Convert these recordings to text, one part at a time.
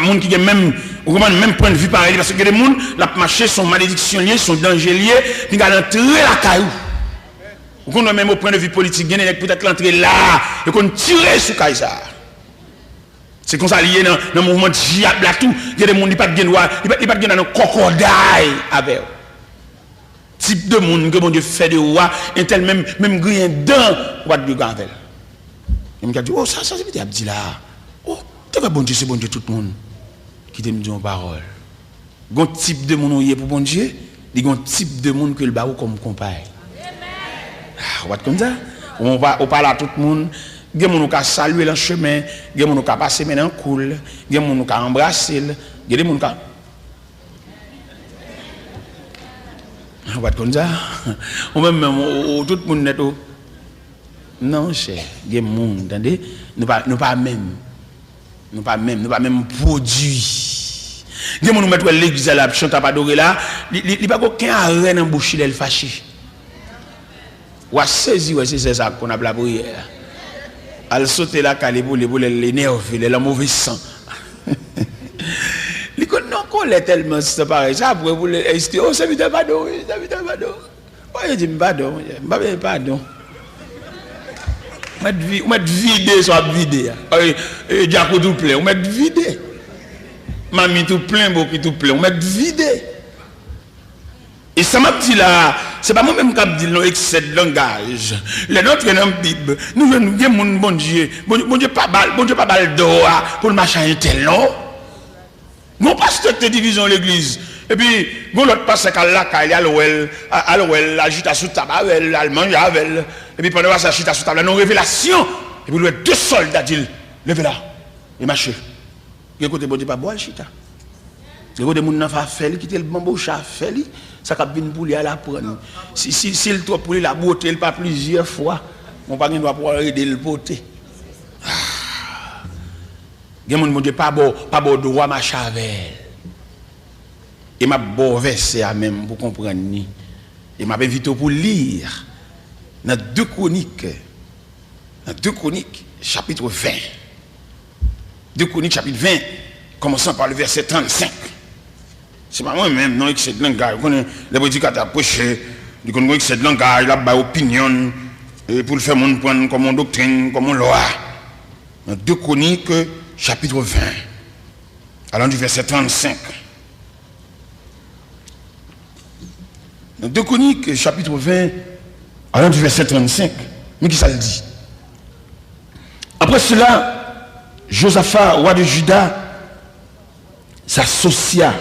monde qui a même point de vue pareil parce que les gens la marché sont malédiction liés, sont danger liés, puis va entrer la caillou. Ou qu'on même au point de vue politique, peut-être l'entrée là et qu'on tire sur Kaiser. C'est comme ça lié dans le mouvement de djihad là tout, il y a des gens qui pas de droit, il pas de dans crocodile avec. Type de monde que bon Dieu fait de roi, un tel même grien dans what de gavel. Il me dit oh ça c'est peut-être dit là. Oh, tu vas bon Dieu c'est bon Dieu tout le monde qui te dit une parole. Gon type de monde est pour bon Dieu, il y a un type de monde que le barou comme compagne. Ah, what comme ça? On parle à tout le monde. Il y a des gens qui saluer dans le chemin, il y a des gens qui passer maintenant cool, il y a des gens qui embrasser, il y a des gens qui what comme ça? Ou même tout le monde net non cher, il y a des gens, entendez? Nous pas même produit. Il y a des gens qui mettent l'église à la chante à adorer là, il n'y a pas aucun arrêt dans bouche il fâché. Ou à saisir c'est ça qu'on a la prière. Elle saute là quand les l'énerve, elle a mauvais sang. Il connaît non est tellement c'est pareil. Ça après vous est oh ça vite pardon, ça vite pardon. Ouais, dit pardon, pardon. On met vider soit vider. Diaco tout plein, on met vider. Mamie tout plein, beaucoup tout plein, on met vider. Et ça m'a dit là, c'est pas moi-même qui dis non excès de langage. Les nôtres dans la Bible, nous avons bon Dieu, bon Dieu pas balle d'or pour le machin tel non. Mon pasteur te division l'église. Et puis, bon l'autre pasteur qui là, il y a l'ouel, la chita sous table, elle mange avec. Et puis pendant ça chita sous table, non révélation. Et puis il y a deux soldats dit, levez là, et marchez. Il côté bon Dieu pas boire chita. Il y a des gens qui ont fait, qui ont le bambou chat fait, ça a bien pour lui à la prendre. Si le trop pour lui la beauté, il pas plusieurs fois, on pas doit pouvoir aider le beauté. Il y a des gens qui pas bon droit ma chavel. Et m'a bon verset à même pour comprendre ni. Et m'a invité pour lire dans 2 Chroniques. Dans 2 Chroniques chapitre 20. 2 Chroniques chapitre 20 commençant par le verset 35. C'est pas moi-même, non, excès de langage. Les prédicateurs prêchent, ils connaissent excès de langage, ils ont opinion, pour le faire mon prendre comme une doctrine, comme une loi. Dans 2 Chroniques, chapitre 20, allant du verset 35. Dans 2 Chroniques, chapitre 20, allant du verset 35, mais qui ça le dit? Après cela, Josaphat, roi de Juda, s'associa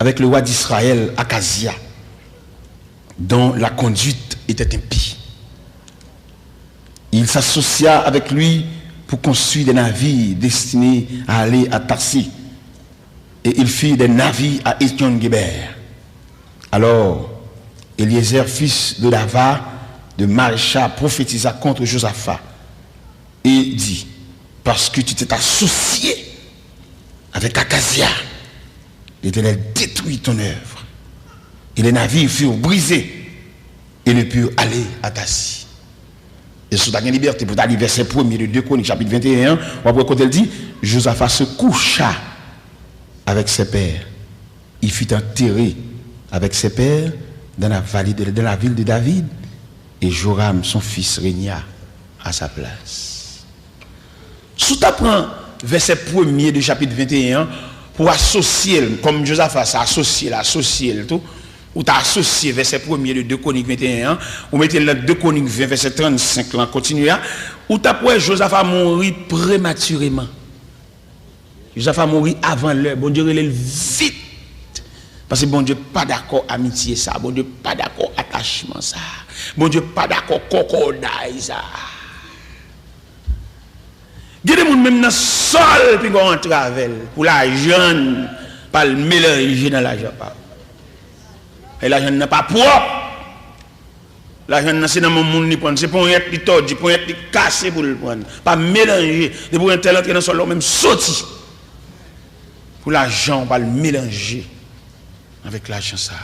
avec le roi d'Israël, Akazia, dont la conduite était impie. Il s'associa avec lui pour construire des navires destinés à aller à Tarsis. Et il fit des navires à Étion-Guéber. Alors, Eliezer, fils de Dava, de Marécha, prophétisa contre Josaphat et dit, parce que tu t'es associé avec Akazia, l'Éternel détruit ton œuvre. Et les navires furent brisés et ne purent aller à Tarsis. Et sous ta liberté, pour aller verset 1er de 2 Chroniques, chapitre 21, on va quand elle dit, Josaphat se coucha avec ses pères. Il fut enterré avec ses pères dans la vallée de la ville de David. Et Joram, son fils, régna à sa place. Sous ta prend verset 1er du chapitre 21, pour associer, comme Josaphat s'est associé le tout, ou tu as associé verset 1er de 2 Chroniques 21, ou mettez le 2 Chroniques 20, verset 35, là, continue, ou tu as pour Josaphat mourir prématurément. Josaphat mourir avant l'heure, bon Dieu, il est vite. Parce que bon Dieu pas d'accord amitié ça, bon Dieu pas d'accord attachement ça, bon Dieu pas d'accord cocodaille ça. Il y a des gens même dans le sol puis qu'on entre avec pour la jeune, pas le mélanger dans la jeune. Et la jeune n'est pas propre. La jeune c'est dans mon monde, c'est pour être tordu, pour être cassé pour le prendre. Pas mélanger, de pour un tel entrer dans le sol, même sorti. Pour l'argent, pas le mélanger avec l'argent ça.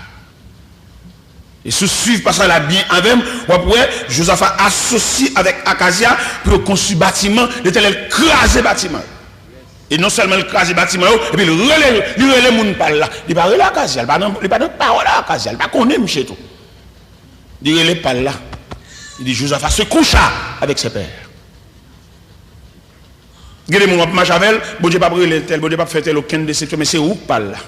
Et se suivre par ça là bien avec après Josaphat associé avec Akazia pour construire bâtiment, l'Éternel craser bâtiment. Et non seulement le crase bâtiment, et puis il relève les gens par là. Il ne parle pas de casier, il ne parle pas de casier, il ne connaît pas chez tout. Il relève par là. Il dit Josaphat se coucha avec ses pères. Regardez mon marche avec elle, bon Dieu pas brûler tel, bon Dieu pas faire tel aucun de ces trucs, mais c'est où par là.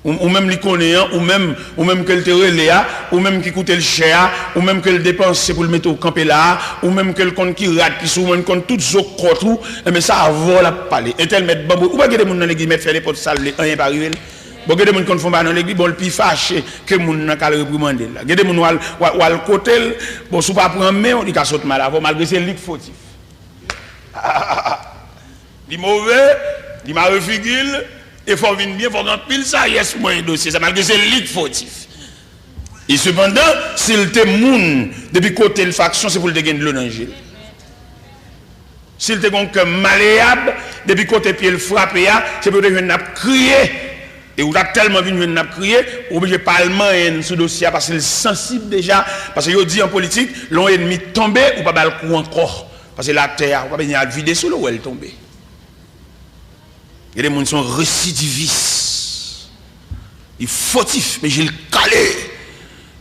Ou même les connaissant, ou même qu'elle te relève, ou même qui coûte le cher, ou même qu'elle dépense pour le mettre au campé là, ou même qu'elle compte qui rate, qui souvent compte tout ce qu'on mais ça avant la parler. Et tel mettre bambou, ou pas que des gens dans l'église mettre faire les potes sales, rien pas arriver. Bon, il y a des gens qui font pas dans l'église, bon, le plus fâché que les gens n'ont qu'à le reprimander. Il y a des gens qui ont le côté, bon, si vous ne prenez pas main, on dit qu'à sauter mal avant, malgré c'est lui qui fautif. Il est mauvais, il m'a refigé. Il faut venir bien, il faut qu'on pile ça, yes, moi, un dossier, ça malgré c'est lui qui fautif. Et cependant, s'il te moun, depuis côté de faction, c'est pour le gagner de l'eau dans le gel. S'il te gonque malléable, depuis côté pied le frappé, c'est pour le crier. Et vous avez tellement vu une crier, obligé parlement et ce dossier parce qu'il est sensible déjà. Parce que vous dit en politique, l'on ennemi tombé ou pas le coup encore. Parce que la terre, on va venir vider sous l'eau où elle tombe. Il y a des gens qui sont récidivistes. Ils sont fautifs, mais j'ai le calé.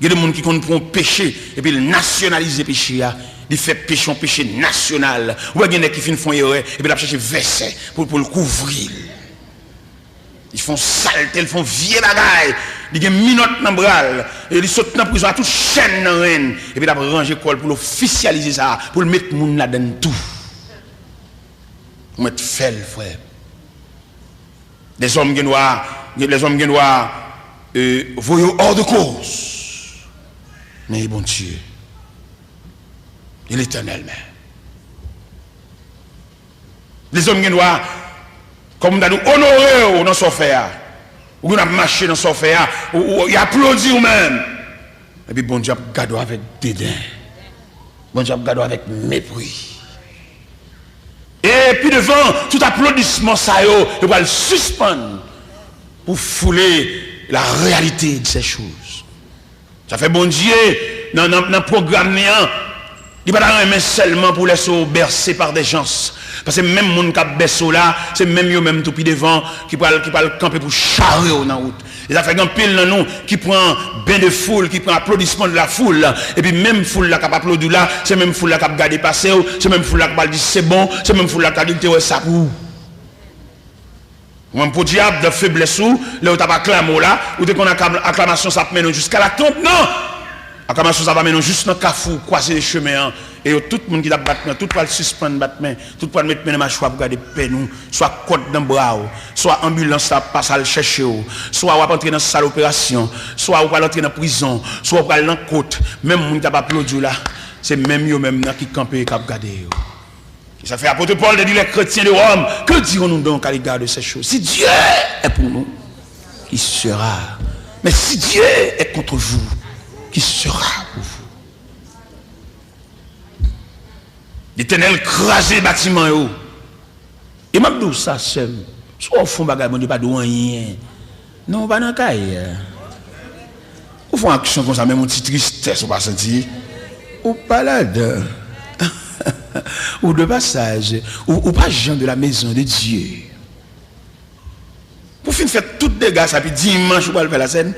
Il y a des gens qui comprennent péché et puis ils nationalisent le péché. Ils font péché en péché national. Ou il y a des gens qui font erreur et puis ils cherchent verset pour le couvrir. Ils font saleté, ils font vieux bagaille. Ils ont minote dans le bras. Et ils sautent dans la prison à toute chaîne dans la reine. Et puis ils ont rangé l'école pour officialiser ça, pour le mettre moun là-dedans tout. Pour mettre fel, frère. Les hommes qui doivent voyer hors de cause. Mais bon Dieu, il est éternel même. Les hommes qui doivent, comme nous avons honoré dans son faire, ou nous avons marché dans son faire, ou il applaudit ou même. Et puis bon Dieu a gardé avec dédain. Bon Dieu a gardé avec mépris. Et puis devant tout applaudissement, ça il va le suspendre pour fouler la réalité de ces choses. Ça fait bon Dieu, dans le programme, il ne va pas aimer seulement pour laisser bercer par des gens. Parce que même les gens qui ont bercé là, c'est même eux même tout puis devant qui peuvent camper pour charrer dans la route. Et ça fait un pile dans nous qui prend bain de foule, qui prend applaudissement de la foule. Et puis même foule là qui a applaudi là, c'est même foule là qui a gardé passer, c'est même foule là qui a dit c'est bon, c'est même foule là qui a dit ça pour. Même pour diable de faiblesse ou, là où tu as acclamé là, ou dès qu'on a acclamation ça mène jusqu'à la tombe, non! Acclamation ça va mener juste dans le cafou, croiser les chemins. Et tout le monde qui a battu, tout le monde suspend battu, tout le monde mettre dans ma choix pour garder peine, soit côte dans le bras, soit ambulance ça passe à le chercher, soit on va entrer dans la salle d'opération, soit on va entrer dans la prison, soit on va aller dans la côte. Même les gens qui ont applaudi là, c'est même eux même qui campent et qui ont gardé. Ça fait apôtre Paul de dire les chrétiens de Rome, que dirons-nous donc à l'égard de ces choses? Si Dieu est pour nous, qui sera? Mais si Dieu est contre vous, qui sera pour vous? L'Éternel crasé le bâtiment. Et m'a dit ça, c'est soit au fond, on ne pas de rien. Non, pas dans le cas. Ou font action comme ça, même une petite tristesse, on va sentir. Ou balade. Ou de passage. Ou pas gens de la maison de Dieu. Pour finir faire tout dégâts, ça puis dimanche, ou pas faire la scène.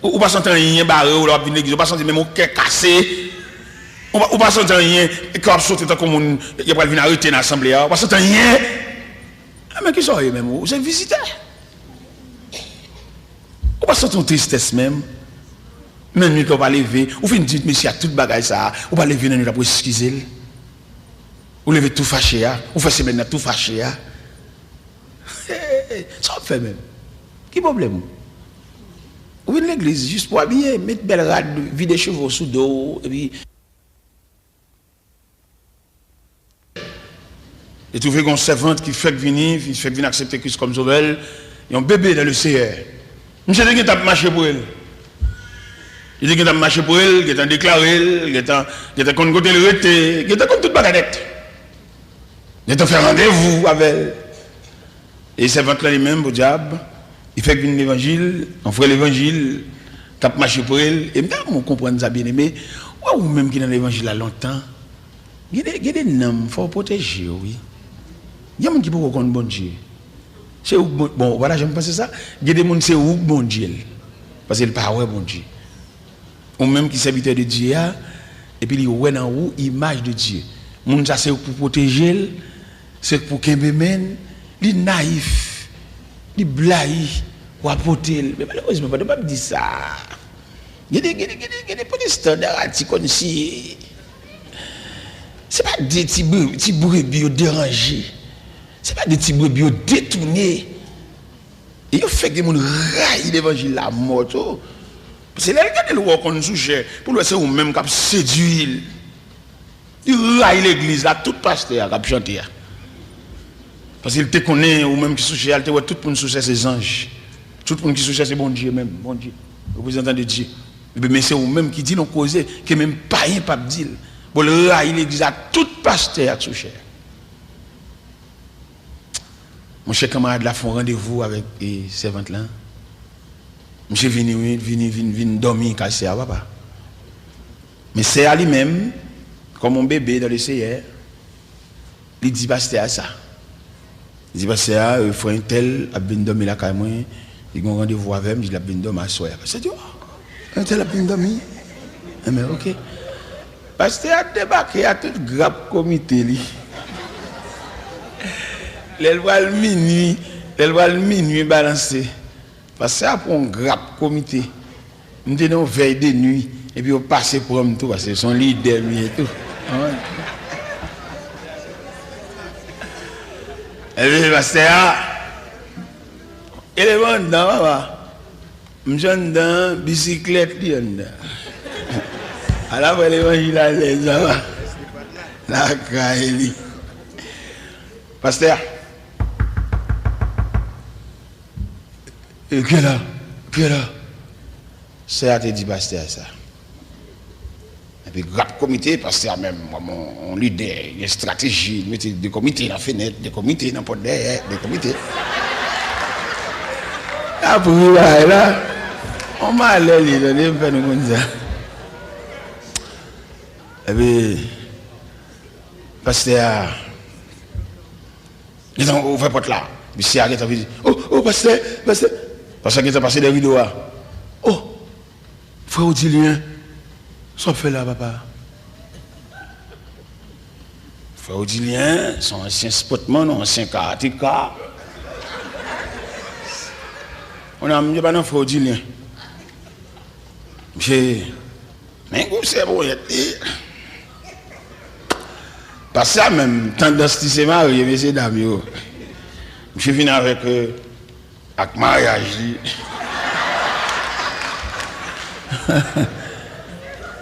Ou pas sentir rien barré, ou pas venir l'église, ou pas sentir même au cœur cassé. Ou pas sentir rien, et quand on saute comme il y a pas venir arrêter dans l'assemblée, ou pas sentir rien. Ah mais qui sont eux même? Vous êtes visiteurs. Ou pas sentir une tristesse même. Même nuit qu'on va lever, ou fin dire monsieur a tout bagage ça, ou pas lever dans nuit pour excuser. Ou lever tout fâché, ou faire semaine tout fâché. Ça fait même. Qui problème? Ou une l'église juste pour habiller, mettre belle rade, vider chevaux sous dos, et puis. Et trouver qu'on servante qui fait venir, accepter Christ comme sauveur, et un bébé dans le CR. Monsieur dit qu'il a marché pour elle. Il dit qu'il a marché pour elle, qu'il a déclaré, qu'il a contre le reté, qu'il a contre toute bagadette. Il a fait rendez-vous avec elle. Et servante là lui-même, au diable, il fait venir l'évangile, on fait l'évangile, qui a marché pour elle. Et maintenant, on comprend ça bien aimé, ou même qui est dans l'évangile là longtemps, il y a des noms, il faut protéger, oui. Il y a des gens qui peuvent reconnaître bon Dieu. C'est bon, voilà, j'aime penser ça. Il y a des gens qui c'est où bon Dieu. Parce qu'il pas ouais bon Dieu. Ou même qui serviteur de Dieu, et puis il ouais dans où image de Dieu. Moun ça c'est pour protéger, c'est pour qu'il mène, il naïf, il blague, ou apporter. Mais malheureusement, je ne peux pas dire ça. Il y a des protestants d'Arati comme si. Ce n'est pas des petits brebis dérangés. Ce n'est pas des petits brebis détournés. Et il fait que les gens raillent l'évangile la mort. C'est là que le roi qu'on souche pour le c'est ou même qui séduit. Il raille l'église là, tout pasteur qui a chanté. Parce qu'il te connaît ou même qui souche, il te voit tout le monde souche ses anges. Tout le monde qui souche c'est bon Dieu même, bon Dieu, représentant de Dieu. Mais c'est ou même qui dit non causé que même païen pas dire. Pour le raille l'église à tout pasteur qui souche. Mon cher camarade là font rendez-vous avec les servantes là. Monsieur vini dormir cassé à papa. Mais c'est à lui-même comme mon bébé dans le CR. Il dit pasteur à ça. Il dit pasteur il faut un tel a bien dormir là quand moi, il a un rendez-vous avec moi, il a bien dormir à soir. C'est dit un tel a bien dormir. Mais OK. Pasteur a débarqué à tout grave comité li. Les lois le minuit balancé. Parce que après un grave comité, nous avons veille de nuit et puis on passe pour eux tout parce que son leader et tout. Et puis parce que il est bon dans papa. Monsieur dans bicyclette li dans. Alors l'évangile à l'aise la caille. Pasteur. Et que là, c'est à te dire pasteur ça. Et puis grave comité, pasteur même, on leader, il y a une stratégie, mettre des comités dans la fenêtre, des comités dans la porte derrière, des comités. Après là, on m'a allé là, on fait nous comme ça. Et puis, pasteur, ils ont ouvert la porte là. Puis c'est arrêté, il dit, oh, pasteur. Parce qu'il est passé des vidéos. Oh, frère Odilien, ça fait là, papa. Frère Odilien, son ancien spotman, ancien karatéka. On a mis pas dans frère Odilien. Mais c'est bon, parce que ça même, tendance de se marier, messieurs dames. Je viens avec mariage.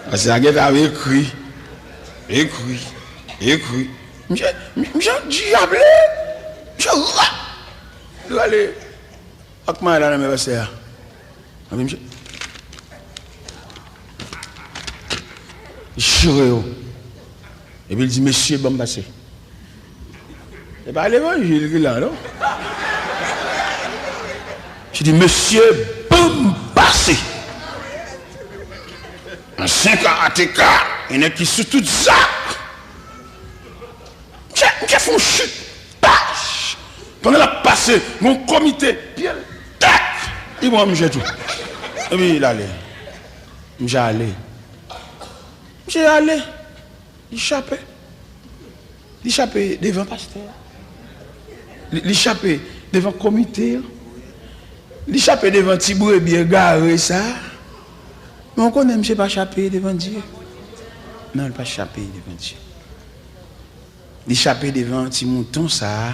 Parce que la guette avait écrit. Je diable. Je dois aller avec mariage dans mes passes. Et puis il dit, monsieur, bon passé. C'est pas l'évangile qui là, non? Je dis, monsieur, bon passé. En 5 karatéka, il y en a qui sont tout ça. J'ai fait une chute. Pendant la passée, mon comité, puis tac, il m'a mis tout. Et puis il allait. J'ai allé. Il échappait devant le pasteur. Il échappait devant le comité. Il échappait devant Tibou et bien garé ça. Mais on connaît, je ne pas échapper devant Dieu. Non, il ne pas échapper devant Dieu. Il échappait devant petit mouton ça.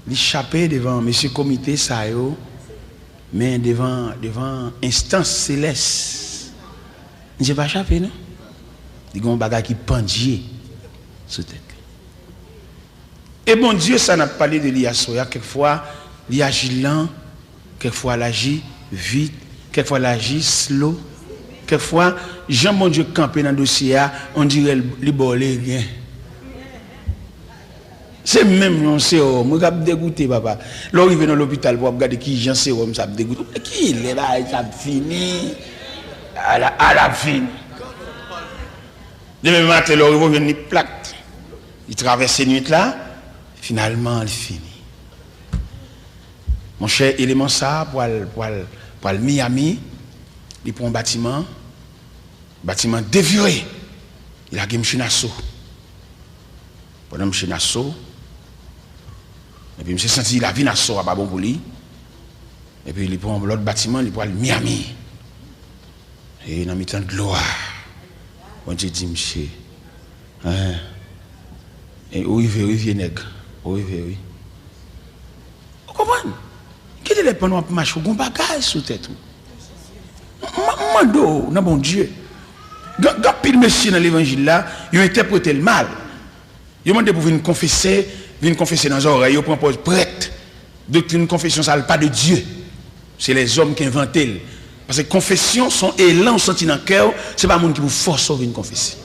Il échappait devant monsieur comité ça mais devant instance céleste. Je ne pas échapper non. Il y a un bagage qui pendie sous tête. Et bon Dieu, ça n'a pas parlé de l'Iasoya. Quelquefois, il agit lent, quelquefois il agit vite, quelquefois il agit slow. Quelquefois, Jean mon Dieu campé dans le dossier, on dirait qu'il bolé rien. C'est même un sérum, je suis dégoûté, papa. Lorsque je vais dans l'hôpital pour regarder qui Jean sérum, ça me dégoûte. Qui il est là, ça fini. À la fin. Demain matin, il vient une plaque. Il traverse ces nuits là. Finalement, il finit. Mon cher élément ça, pour le Miami, il prend un bâtiment dévié. Il a gagné un assaut. Pendant un assaut, et puis je me suis senti la vie n'a pas pas bon pour lui. Et puis il prend l'autre bâtiment, il prend le Miami. Et il a mis tant de gloire. On dit, monsieur, hein? Et où il veut, nègre. Où il veut, oui. Vous comprenez? Quel est le plan pour marcher? On bagage sous tête. Mando, non bon Dieu. Quand pile monsieur dans l'évangile là, il interprète le mal. Il demande pour venir confesser dans les oreilles, il propose prêtre. Donc une confession, ça n'est pas de Dieu. C'est les hommes qui inventent. Parce que confession, son élan senti dans le cœur, ce n'est pas le monde qui vous force à venir confesser.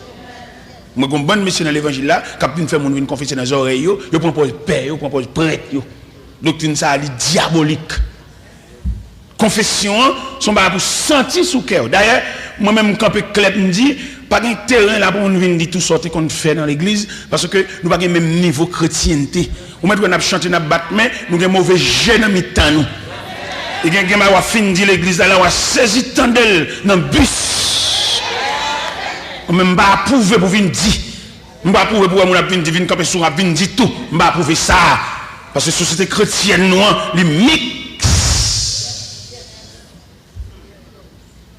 Moi, comme bonne mission dans l'évangile là, quand vous faites venir confesser dans les oreilles, il propose père, il propose prêtre. Doctrine ça, elle est diabolique. Confession, son bas pour sentir sous cœur. D'ailleurs, moi-même, quand je clé me dit, pas de terrain là pour nous venir dire tout sorte qu'on fait dans l'église, parce que nous n'avons pas le même niveau de chrétienté. Au moment où on a chanté, on a battu, nous avons un mauvais jeu dans mi-temps. Et quand on a fini de l'église, là, on a saisi tant d'elle dans le bus. On ne pas approuver pour venir dire. On ne pas approuver pour venir camper sur venir dire tout. On ne pas approuver ça. Parce que la société chrétienne, nous, les mix.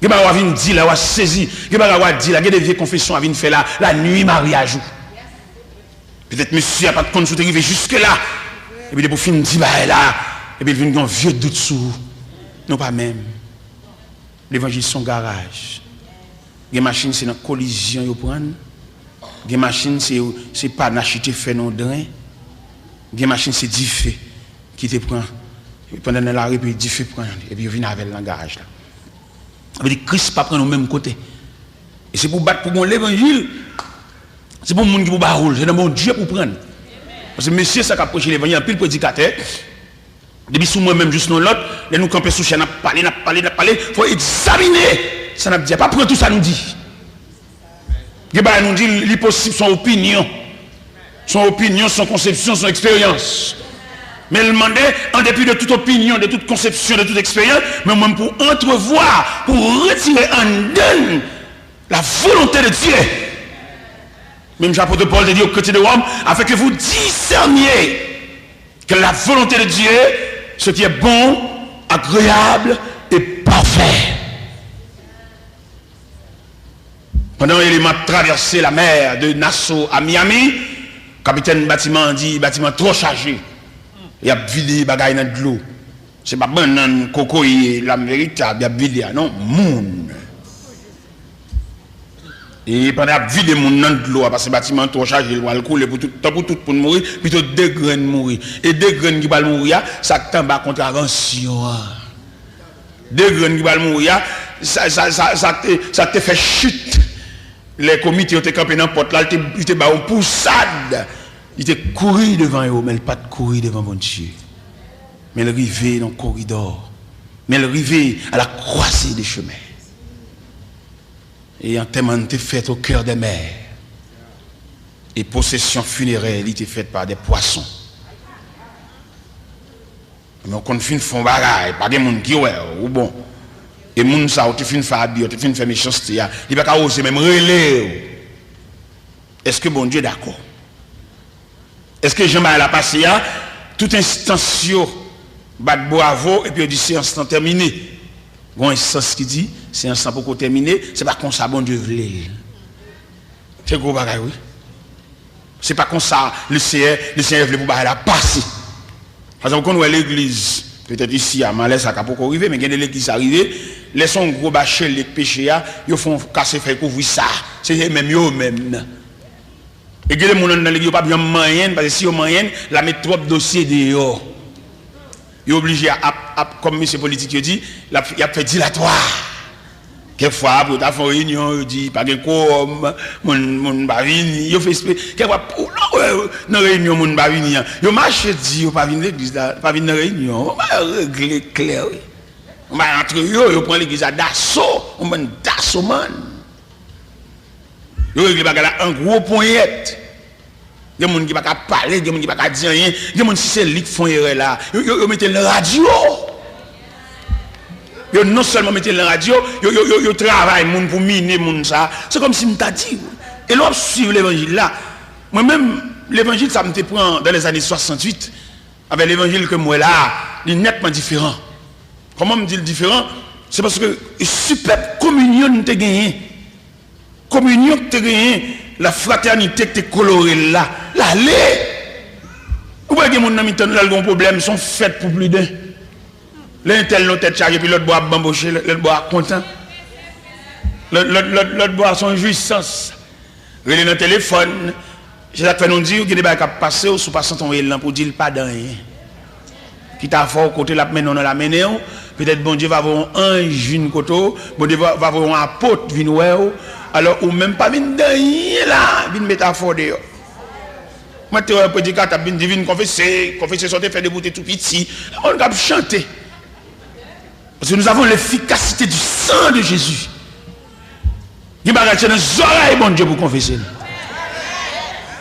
Il va venir dire là, on a saisi. Il va dire là, il y a des vieilles confessions à venir faire la nuit mariage. Peut-être monsieur n'a pas de compte sur arriver jusque là. Et puis pour finir dire là, et puis il vient un vieux doute sur vous. Non pas même. L'évangile son garage. Les machines c'est dans collision yo prendre. Les machines c'est pas n'acheter fait non drain. Les machines c'est du feu qui te prend pendant la rue puis du feu prend et puis il vient avec dans le garage là. Ça veut dire que Christ pas prend au même côté. Et c'est pour battre pour mon l'évangile. C'est pour le monde qui vous baroule. C'est dans mon Dieu pour prendre. Parce que monsieur, ça qui a prêché l'évangile, pile prédicateur. Depuis sous moi-même, juste dans l'autre, les nous camper sous chaîne, n'a parlé. Il faut examiner. Ça n'a pas prendre tout ça nous dit. Il nous dit, l'impossible, son opinion. Son opinion, son conception, son expérience. Mais il demandait, en dépit de toute opinion, de toute conception, de toute expérience, mais même pour entrevoir, pour retirer en donne la volonté de Dieu. Même l'apôtre Paul dit au côté de Rome, afin que vous discerniez que la volonté de Dieu, ce qui est bon, agréable et parfait. Pendant qu'il a traversé la mer de Nassau à Miami, le capitaine bâtiment dit, bâtiment trop chargé. Il a vidé les bagailles dans de l'eau. Ce n'est pas bon, coco, la véritable, il a vidé, non, moun. Et pendant qu'il a vidé moun dans de l'eau, parce que le bâtiment trop chargé, il va le couler pour tout pour mourir, plutôt deux graines mourir. Et deux graines qui vont mourir, ça tombe à contravention. Deux graines qui vont mourir, ça te fait chute. Les comités ont été campés dans la porte, là, ils étaient en poussade. Il était couru devant eux, mais il pas courir devant mon Dieu. Mais il arrivait dans le corridor. Mais il arrivait à la croisée des chemins. Et un témoin était fait au cœur des mers. Et possession funéraire, il était faite par des poissons. Mais on finit font bagaille, pas de monde qui ouais ou bon. Et moun ça tu fin faire habiller, tu fin faire méchanceté, il va pas oser même relais. Est-ce que bon Dieu d'accord? Est-ce que Jean-Marie a passé là, toute instance bat bravo et puis on dit c'est instant terminé. Bon instance qui dit c'est instant pour terminer, c'est pas comme ça bon Dieu veut. C'est gros bagaille oui. C'est pas comme ça le Seigneur veut pour la passer. Parce qu'on voit l'église peut-être ici à Malais ça pas encore arriver mais quand l'église arrivée, les son gros bachel les péchés ils font casser faire couvrir ça. C'est même eux même. Et que les gens dans l'église pas bien moyenne parce que si au moyenne la mettre trop de dossiers dehors. Il est obligé à comme monsieur politique dit, il a fait dilatoire. Quelquefois pour ta réunion, il dit pas de quoi mon bavini, il fait quelquefois pour dans réunion mon bavini, il marche dit pas venir l'église pas venir réunion, on va régler clair. On va entre eux, il prend l'église à d'assaut, on va d'assaut man. Il règle bagala un gros poignette. Il y a des gens qui ne peuvent pas parler, il y a des gens qui ne peuvent pas dire rien, il y a des gens qui c'est lui qui font erreur là. Ils mettent la radio. Ils non seulement mettent la radio, ils travaillent pour miner ça. C'est comme si je t'ai dit. Et là, suivre l'évangile là. Moi-même, l'évangile, ça me prend dans les années 68. Avec l'évangile que moi là, il est nettement différent. Comment me dit le différent? C'est parce que super communion nous t'ai gagné. Communion que t'ai gagné, la fraternité que t'es colorée là. L'allez. Ou pas que mon ami t'en a un problème, sont faits pour plus d'un. L'un tel l'autre tête chargée, puis l'autre boit bamboché, l'autre boit content. L'autre boit son jouissance. Relais dans le téléphone. J'ai fait nous dire que des choses qui passent ou sous passant ton élan pour dire pas dans rien. Qui t'a fort côté la menon dans la menéo, peut-être bon Dieu va avoir un ange vinn côté, bon Dieu va avoir un apôtre vinn ouais, alors ou même pas vinn dans rien là, vinn métaphore de. Moi tu un prédicateur vinn divine confesser sortir faire des bouteilles tout petit, on va chanter. Parce que nous avons l'efficacité du sang de Jésus. Il va rester dans les oreilles bon Dieu pour confesser.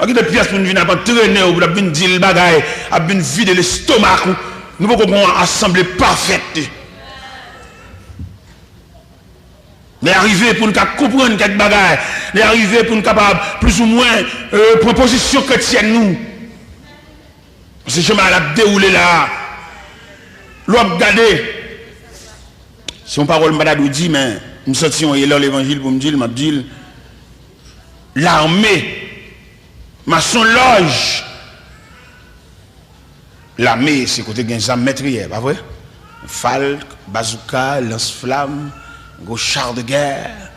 Il y a des pièces pour nous venir traîner, pour nous dire le bagage, pour nous vider l'estomac. Nous pouvons avoir une assemblée parfaite. Nous arriver pour nous comprendre quelques bagages. Nous arriver pour nous capables, plus ou moins, proposition chrétienne nous. Ce chemin a déroulé là. L'homme regardé. Si on parole madame dit, mais nous sortions et là l'évangile pour me dire, m'a dit, l'armée. Maçon loge. L'armée, c'est côté d'un arme métrière, pas vrai? Falque, bazooka, lance-flamme, gros char de guerre,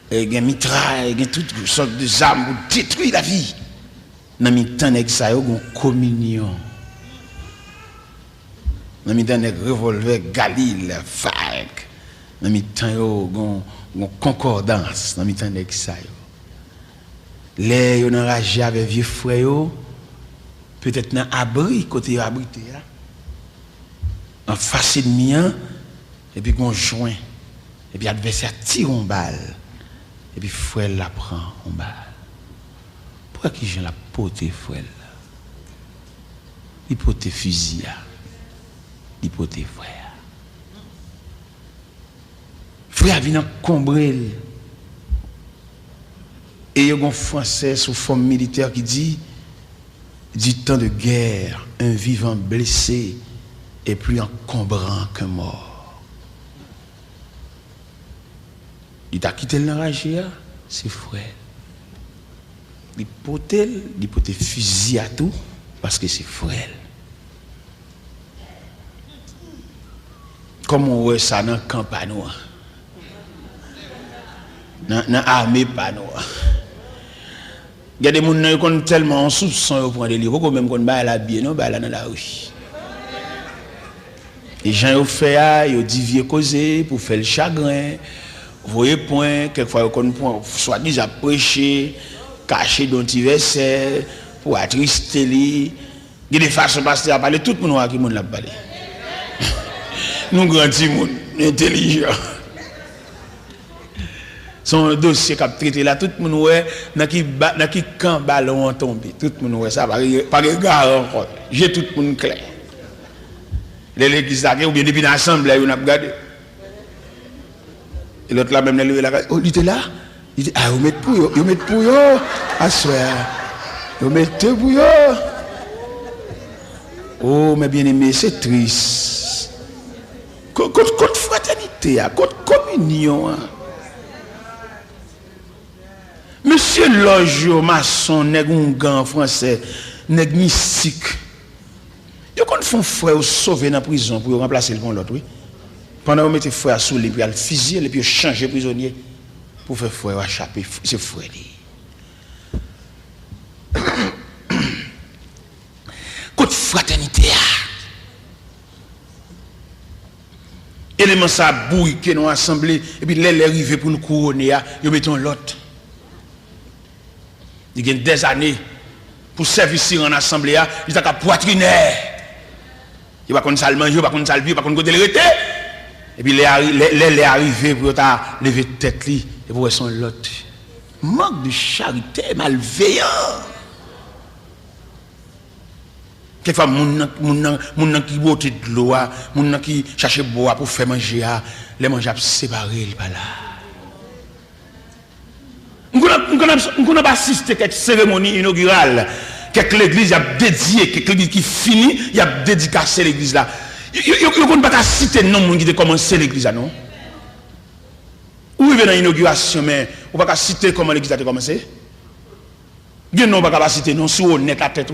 et mitraille, et toutes sortes d'armes pour détruire la vie. Dans le temps, il y a une communion. Dans le temps, il y a un revolver, Galil, Falque. Dans le temps, il y a une concordance. Dans le temps, il y a les gens enragés avec vieux frères, peut-être dans l'abri, côté abrité, en face de mien, et puis qu'on joint, et puis l'adversaire tire une balle, et puis frère la prend une balle. Pourquoi qui j'ai la pote frère là? Il pote fusil, il pote frère. Frère vient combrer. Et il y a un Français sous forme militaire qui dit du temps de guerre, un vivant blessé est plus encombrant qu'un mort. Il t'a quitté l'enragé, c'est frère. Il pote fusil à tout parce que c'est frère. Comme on voit ça dans le camp panois, dans l'armée panois. Il y a des gens qui sont tellement en soupçon pour prendre des livres, comme même qu'on va la bien, non, bah là dans la rue. Les gens ont fait, ils ont dit causer pour faire le chagrin. Vous voyez point, quelquefois ils ont soit déjà prêché, caché dans des versets, pour attrister les. Il y a des façons de passer à parler, tout le monde qui l'a parlé. Nous grands gens, intelligents. Son dossier qui a traité là, tout le monde ouais, dans qui camp ballon tombé, tout le monde ouais ça, par regard encore. J'ai tout le monde clair. Les législateurs ou bien depuis l'assemblée, on a regardé. Et l'autre là même levé là, oh il était là, il dit ah vous mettez pour yo, à soir, vous mettez pour yo. Oh mes bien-aimés, c'est triste. Côte fraternité, côte communion. Monsieur Logio, maçon, nèg un gang français, nèg mystique. Yo kon font frère sauver dans prison pour remplacer le l'autre, oui. Pendant vous mettez frère sous les puis al fusiller et puis changer prisonnier pour faire frère échapper, c'est frère. Côte fraternité. Élément ça bouille que nous assemblée et puis les arrivé pour nous couronner, yo mettons l'autre. Il y a des années pour servir en assemblée, il a poitrinaire. Il va qu'on salle manger, il va qu'on salle vivre, il va qu'on côté le rete. Et puis les arrivés pour ta lever tête li et pour son l'autre. Manque de charité, malveillant. Quelquefois, moun qui botte de l'eau, moun qui cherche bois pour faire manger, les manger séparés par là. On n'a pas assisté à cette cérémonie inaugurale, que l'église a dédié, que l'église qui finit, il a dédicacé l'église là. On ne peut pas citer non moun qui a commencé l'église là, non? Où il y a une inauguration, mais on ne peut pas citer comment l'église a commencé. Il n'y a pas citer non, si on est à tête.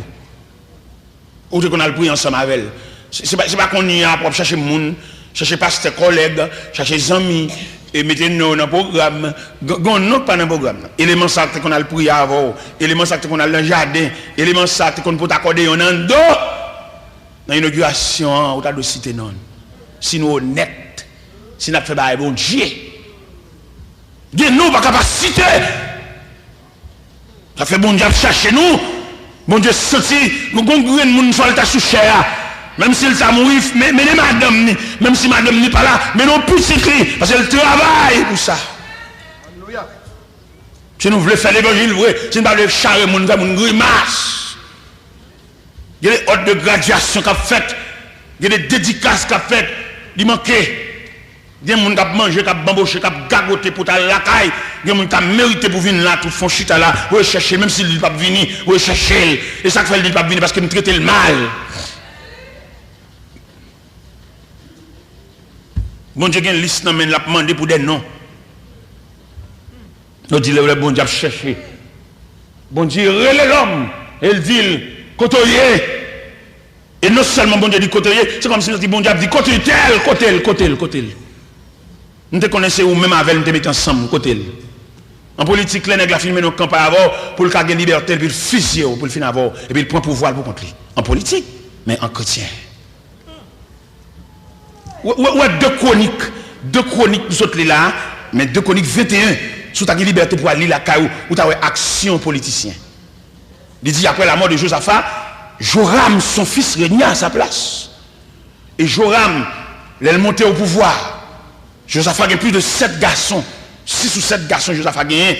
Ou qu'on a le prier ensemble avec elle. Ce n'est pas qu'on y a pour chercher monde, chercher pasteur collègue, chercher amis, et mettre nous dans le programme. Non, pas dans le programme. Élément ça qu'on a le prier avant, élément ça qu'on a le jardin, élément ça qu'on peut accorder en dos. Dans l'inauguration, on a cité non. Si nous honnêtes, si nous fait bail bon Dieu. Dieu nous pas capacité. Ça fait bon Dieu chercher nous. Bon Dieu senti, nous avons moun soit ta sous cher. Même s'il t'a mouru, mais les madame, même si madame n'est pas là, mais non plus écrit, parce qu'elle travaille pour ça. Alléluia. Si nous voulons faire l'évangile vrai, si nous voulons charrer moun, faire moun grimace. Il y a des hôtes de graduation qu'a fait, il y a des dédicaces qu'a fait, il manquait. Il y a des gens qui ont mangé, qui ont bamboché, qui ont gagoté pour ta lacaille. Il y a des gens qui ont mérité pour venir là, tout font chita là, pour chercher, même s'il ne pas venir, pour chercher. Et ça fait qu'il ne pas venir parce qu'il me traite le mal. Bon Dieu, il y a une liste, mais il a demandé pour des noms. Nous disons, le bon Dieu a cherché. Bon Dieu, relève l'homme. Et il dit, côtoyer. Et non seulement bon Dieu dit côtoyer, c'est comme si bon Dieu dit côté tel, côté. Nous te connaissons ou même avec nous te mettons ensemble, côté. En politique, les nègres filment nos campagnes avant pour le cas de liberté, puis le fusiller, pour le finir avant, et puis il prend pouvoir pour contre lui. En politique, mais en chrétien. Ouais, deux chroniques, nous sommes là, mais deux chroniques 21, sous ta liberté pour aller la caillou, où tu as action politicien. Il dit après la mort de Josaphat, Joram, son fils, régna à sa place. Et Joram, il est monté au pouvoir. Josaphat a plus de 7 garçons. 6 ou 7 garçons, Josaphat a gagné.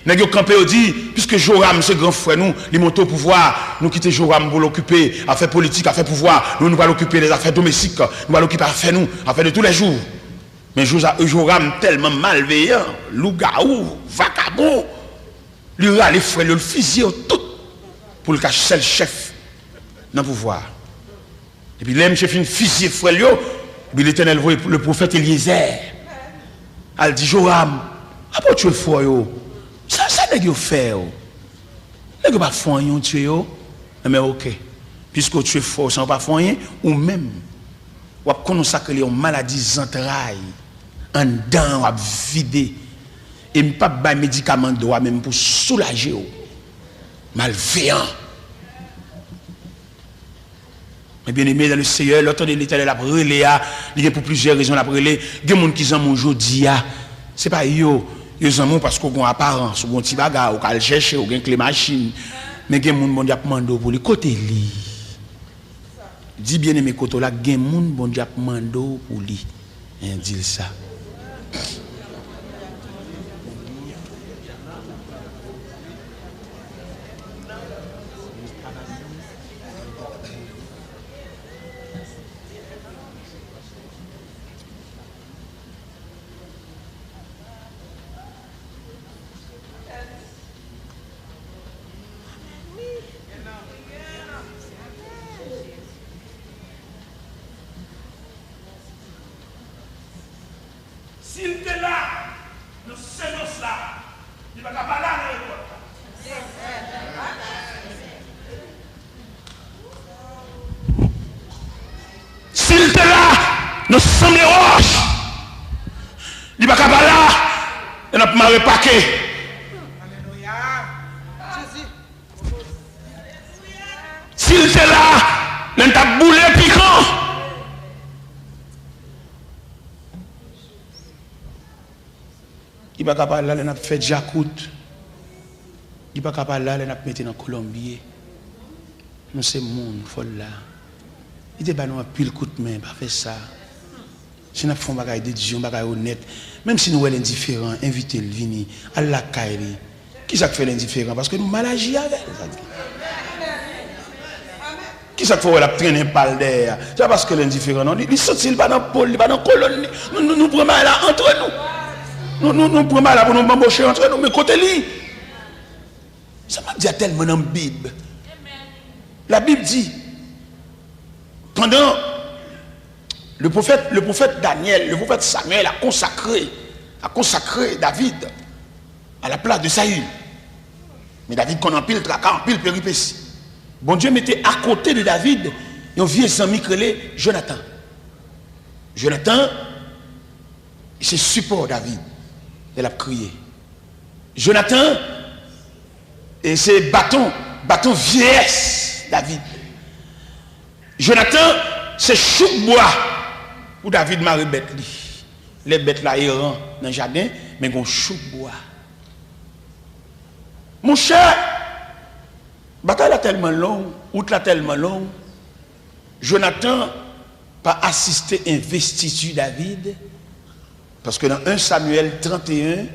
Nous avons campé, dit, puisque Joram, c'est grand frère, nous, il monte au pouvoir, nous quittons Joram pour l'occuper, à faire politique, à faire pouvoir, nous allons l'occuper des affaires domestiques, nous allons l'occuper à faire nous, à faire de tous les jours. Mais Joram, tellement malveillant, loup-garou, vagabond, lui a les frères, le fusil tout, pour le cacher le chef dans le pouvoir. Et puis, l'homme chef, une fusillé frère, puis l'Éternel voit le prophète Eliezer. Elle dit, Joram, après tu es fort, ça n'est pas fait. N'est pas fort, tu es, mais ok. Puisque tu es fort, ça n'est pas fort, ou même, ou consacrer les maladies entrailles, en dents, ou vider, et ne pas de médicaments de même pour soulager, malveillant. Mais bien aimé dans le Seigneur, l'autre de l'Éternel a brûlé, il y a pour plusieurs raisons à brûler. Il y a des gens qui ont aujourd'hui, ce n'est pas eux. Ils ont parce qu'ils ont une apparence, ils ont un petit bagage, ils ont cherché, ils ont les machines. Mais il y a des gens qui ont demandé pour les côtés. Dis bien aimé, côté là, il y a des gens qui ont demandé pour lui. Dis ça. S'il était là, nous séance là, il va pas parler à l'époque. S'il était là, nous sommes les roches. Il va pas parler là, et nous pas marrer paquet. S'il était là, nous t'a boulé piquant. Il ne peut pas parler, il a fait Jacout. Il ne peut pas parler, il a mis dans Colombie. Nous sommes monde, folle là. Il dit, nous avons pile coup de main, pas faire ça. Si nous faisons des bagages d'édition, des bagages honnêtes, même si nous sommes indifférents, invitez le venir, à la caille. Qui ça fait l'indifférent? Parce que nous mal agi avec. Qui ça fait la traîner par d'air? C'est parce que l'indifférent, non? Il sortit pas dans le pôle, il pas dans la colonne. Nous prenons là entre nous. Nous prenons là pour nous embaucher entre nous, mais côté lui. Ça m'a dit tellement dans la Bible. La Bible dit, pendant le prophète Daniel, le prophète Samuel a consacré David à la place de Saül. Mais David qu'on en pile tracas, en pile péripéties. Bon Dieu mettait à côté de David un vieux ami créé Jonathan. Jonathan, c'est support David. Il a crié. Jonathan, et c'est bâton vieillesse David. Jonathan, c'est chou bois pour David marie bête. Les bêtes là errant dans le jardin, mais on chou bois. Mon cher, bataille est tellement longue, outre la tellement longue, Jonathan pas assisté à investiture David, parce que dans 1 Samuel 31,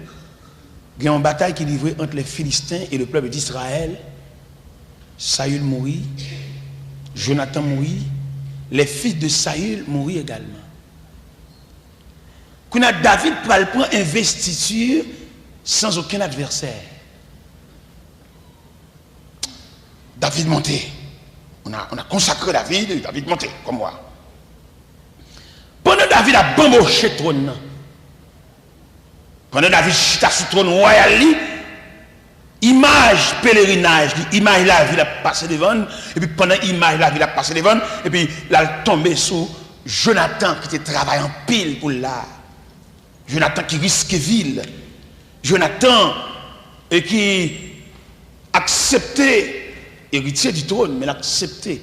il y a une bataille qui est livrée entre les Philistins et le peuple d'Israël. Saül mourit, Jonathan mourit, les fils de Saül mourit également. Quand David prend investiture sans aucun adversaire. David monté. On a consacré David monté, comme moi. Pendant David a bamboché le trône. Pendant David chita sur le trône royal, image pèlerinage, image la ville a passé devant, et puis pendant image la ville a passé devant, et puis là a tombé sur Jonathan qui était travaillant pile pour là. Jonathan qui risque ville. Jonathan et qui acceptait héritier du trône, mais l'accepter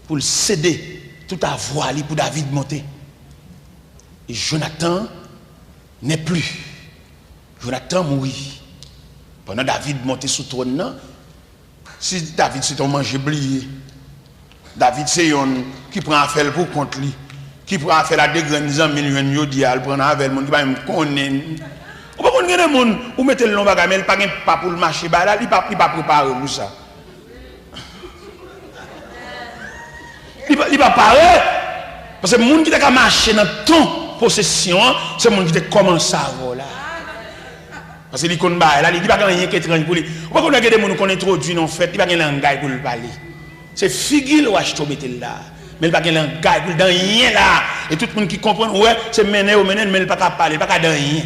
pour le céder tout à voix pour David monter. Et Jonathan n'est plus. Jonathan mourit. Pendant David monté sur le trône, si David c'est un manger blié, David c'est un qui prend affaire pour contre lui, qui prend affaire à des grands amis, il prend affaire mon qui va me connaître. Ou pas qu'on gagne monde ou mettez le long bagage, mais il pas pour le marché, là il pas préparé pour ça. Il pas paré parce que le monde qui t'a marché dans ton possession, c'est le monde qui t'a commencé à voler. Parce que il connaît là, il dit pas rien qui est étrange pour lui. Ou pas qu'on a des gens qui introduit en fait, il pas un langage pour le parler. C'est figure ou acheter mettre là. Mais il pas un langage pour dans rien là. Et tout le monde qui comprend ouais, c'est mener mais il pas capable parler, il pas dans rien.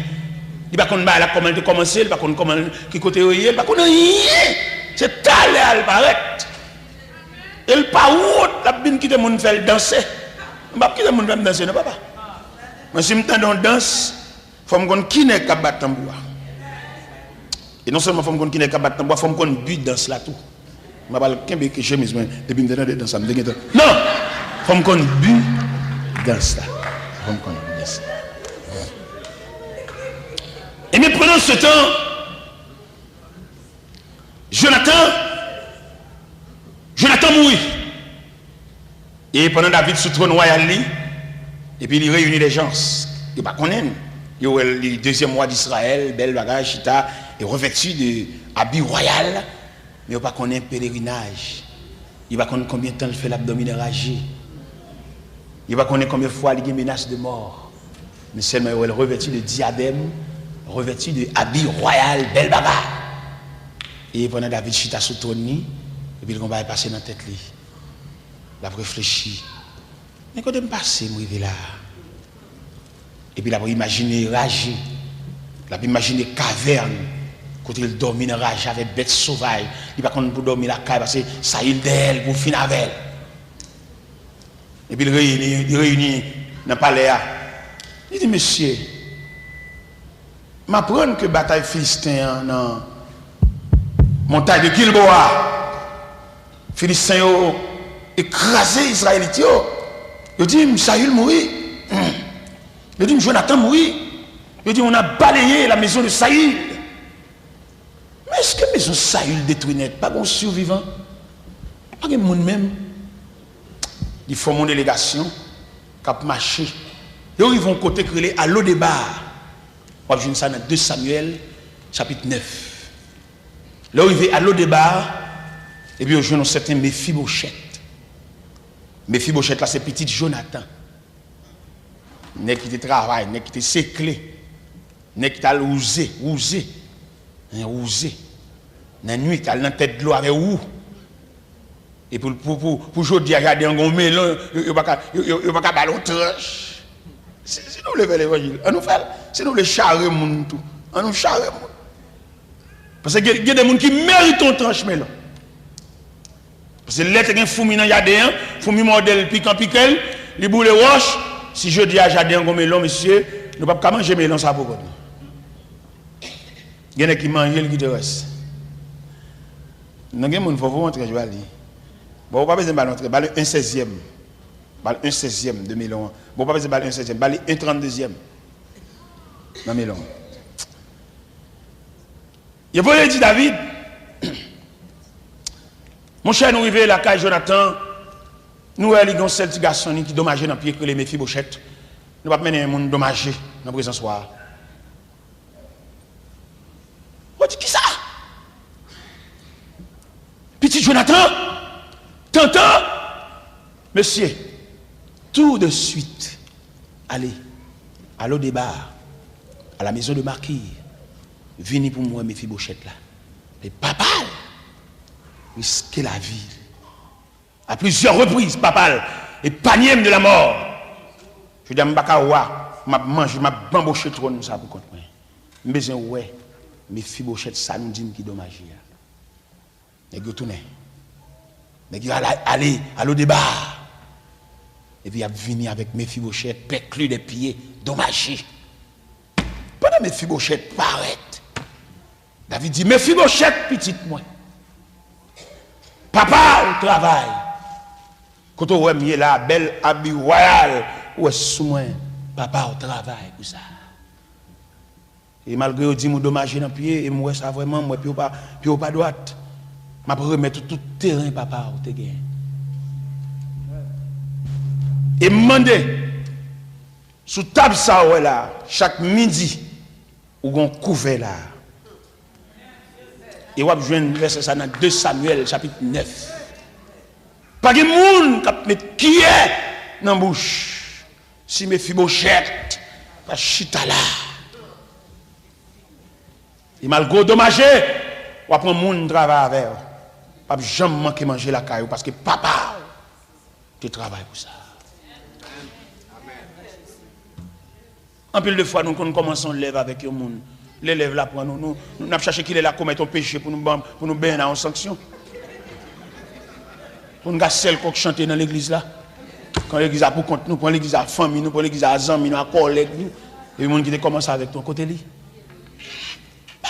Il pas connaît là comment il commencer, il pas connaît comment qui côté il pas connaît rien. C'est talé à paraître. Il pas où la bin qui te monde faire danser. On pas qui te monde faire danser non papa. Mais si m'tend dans danse, faut me connait qui n'est capable battre tambour. Et non seulement faut me connait qui n'est capable battre tambour, faut me connait but danse là tout. Je parle qu'un que chemise mais depuis m'tend dans ça me déguette. Non, faut me connait but danse là. Faut me connait danse. Et mais pendant ce temps, Jonathan mourit. Et pendant David sous trône royal, et puis il réunit les gens. Il ne pas connaître. Il y a le deuxième roi d'Israël, bel bagage, chita, et revêtu de habit royal, mais il ne pas connaître pèlerinage. Il ne va connaître combien de temps il fait l'abdomen ragé. Il ne va connaître combien de fois il y a menace de mort. Mais seulement il est revêtu de diadème, revêtu de habit royal, bel bagage. Et pendant David chita sous trône, et puis le combat est passé dans la tête. Il a réfléchi. Mais quand je passe, je suis là. Et puis il a imaginé rage. Il a imaginé caverne. Quand il dormit dans rage avec bêtes sauvages. Il va pour dormir la cave parce que ça il d'elle pour finir avec elle. Et puis il réunit dans le palais. Il dit, monsieur, m'apprendre que la bataille philistin dans la montagne de Gilboa. Philistins ont écrasé les Israélites. Ils dit Saül mourit. Ils dit Jonathan mourit. Ils dit on a balayé la maison de Saül. Mais est-ce que la maison de Saül détruite net? Pas bon survivant. Pas de monde même. Ils font une délégation qui a marché. Et ils vont côté créé à l'eau des bars. On va voir ça dans 2 Samuel chapitre 9. Là où il va à l'eau des bars. Et puis, je un certain Méphibosheth. Mephibosheth là, c'est petit Jonathan. N'est qui te travaille, n'est qui te séclé, n'est qui t'a ousé. Dans la nuit, t'as dans tête de l'eau avec où. Et pour aujourd'hui, regarder un bon melon, il n'y a pas ballon tranche. C'est nous lever l'évangile. On nous fait, c'est nous les charrer moun tout. On nous charrer moun. Parce qu'il y a des gens qui méritent un tranche melon. Parce que l'être est fourmi dans jardin, fourmi modèle piquant piquel, les boules roches. Si je dis à jardin un melon, monsieur, nous ne pouvons pas manger melon ça pour nous. Il y en a qui mangent le qui te reste. Nous avons des gens qui vont rentrer, je vais aller. Bon, pas besoin de ballon, balle 1/16e. Balle 1/16e de Melon. Bon, pas besoin de balle 1/16e, balle 1/32e. Dans Melon. Il faut dire David, mon cher, nous arrivons à la cage Jonathan, nous avons un petit garçon qui dommagé dans le pied que les Mephibosheth. Nous ne pouvons pas mener un monde dommagé dans la présence soir. On dit qui ça? Petit Jonathan? T'entends? Monsieur, tout de suite, allez, à l'eau des bars, à la maison de marquis, venez pour moi, Mephibosheth là. Les papas risquer la vie. À plusieurs reprises, papa, et panier de la mort. Je dis à Mbakawa, m'a mangé, m'a bamboché trop, ça pour compte. Mais ouais, Mephibosheth, ça nous dit qui dommage. Et vous tournez. Mais il va aller à l'eau débat. Et puis il va venir avec Mephibosheth, péclu des pieds, dommagé. Pendant Mephibosheth paraît, David dit, Mephibosheth, petite moi. Papa au travail. Quand on voit là, belle habit royal, ou est sous moi, papa au travail pour ça. Et malgré que dit mon dommage dans le pied, et moi ça vraiment, moi puis pas droite. Je vais remettre tout le terrain, papa, au te gain. Et demander, sous table ça, là, chaque midi, ou on couvert là. Et on va jouer verset ça dans 2 Samuel, chapitre 9. Pas de monde qui est dans la bouche. Si Mephibosheth, pas chita là. Et malgré dommagé, on va prendre monde travail avec. Pas jamais manquer manger la caillou parce que papa, tu travailles pour ça. En pile de fois, nous commençons à lever avec le monde. L'élève là pour nous avons cherché qu'il est là commettre un péché pour nous baigner en sanction. Pour nous celle qu'on chante dans l'église là. Quand l'église a pour compte, nous prenons l'église à famille, nous prenons l'église à amis, nous à collègues. Et les gens qui commencent avec ton côté là.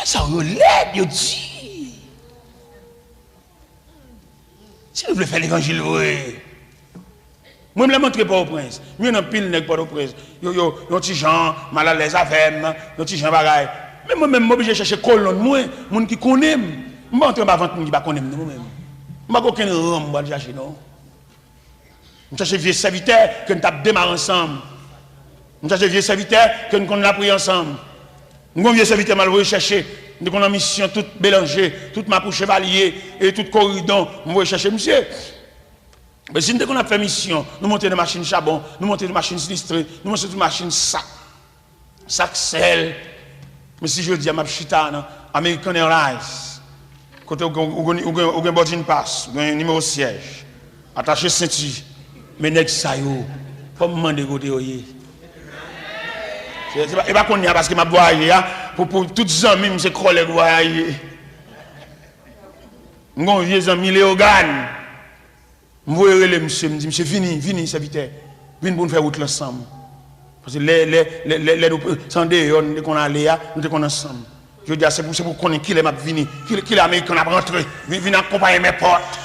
Ça relève, Dieu dit. Si vous voulez faire l'évangile, oui. Moi, je me montre pas au prince. Moi, je ne pile pas pas au prince. Yo, petit gens, mal à l'aise avec moi, yo, petit gens, bagaille. Mais moi-même, je obligé de chercher colonne, moi, gens qui connaissent. Je ne rentre pas avant qui ne connaissent pas moi-même. Je n'ai aucun rang pour chercher, non. Je cherche vieux serviteurs que nous avons démarré ensemble. Je cherche vieux serviteurs que nous avons appris ensemble. Nous avons vieux serviteurs mal recherché. Nous avons une mission toute mélangée, toute ma pour chevalier et tout corridon. Nous allons chercher, monsieur. Mais si nous avons fait mission, nous montons des machines charbon, nous montons des machines sinistrées, nous montons des machines sac sel. Mais si je dis à ma chita, American Airlines, quand on a un boarding pass, un numéro de siège, attaché ceinture, mais nèg sa yo, faut me demander côté yoyé. Et pas qu'on y a parce que m'a voyé pour toutes les amis, c'est collègue voyé. Mon vieux ami Léogane. Je voyais monsieur, me dit, monsieur, venez, serviteur. Venez pour nous faire route ensemble. Parce que les sans dehors, nous qu'on allait, nous sommes ensemble. Je dis, c'est pour qu'on ait qui les m'a venu, qui les Américains a rentré, venez accompagner mes potes.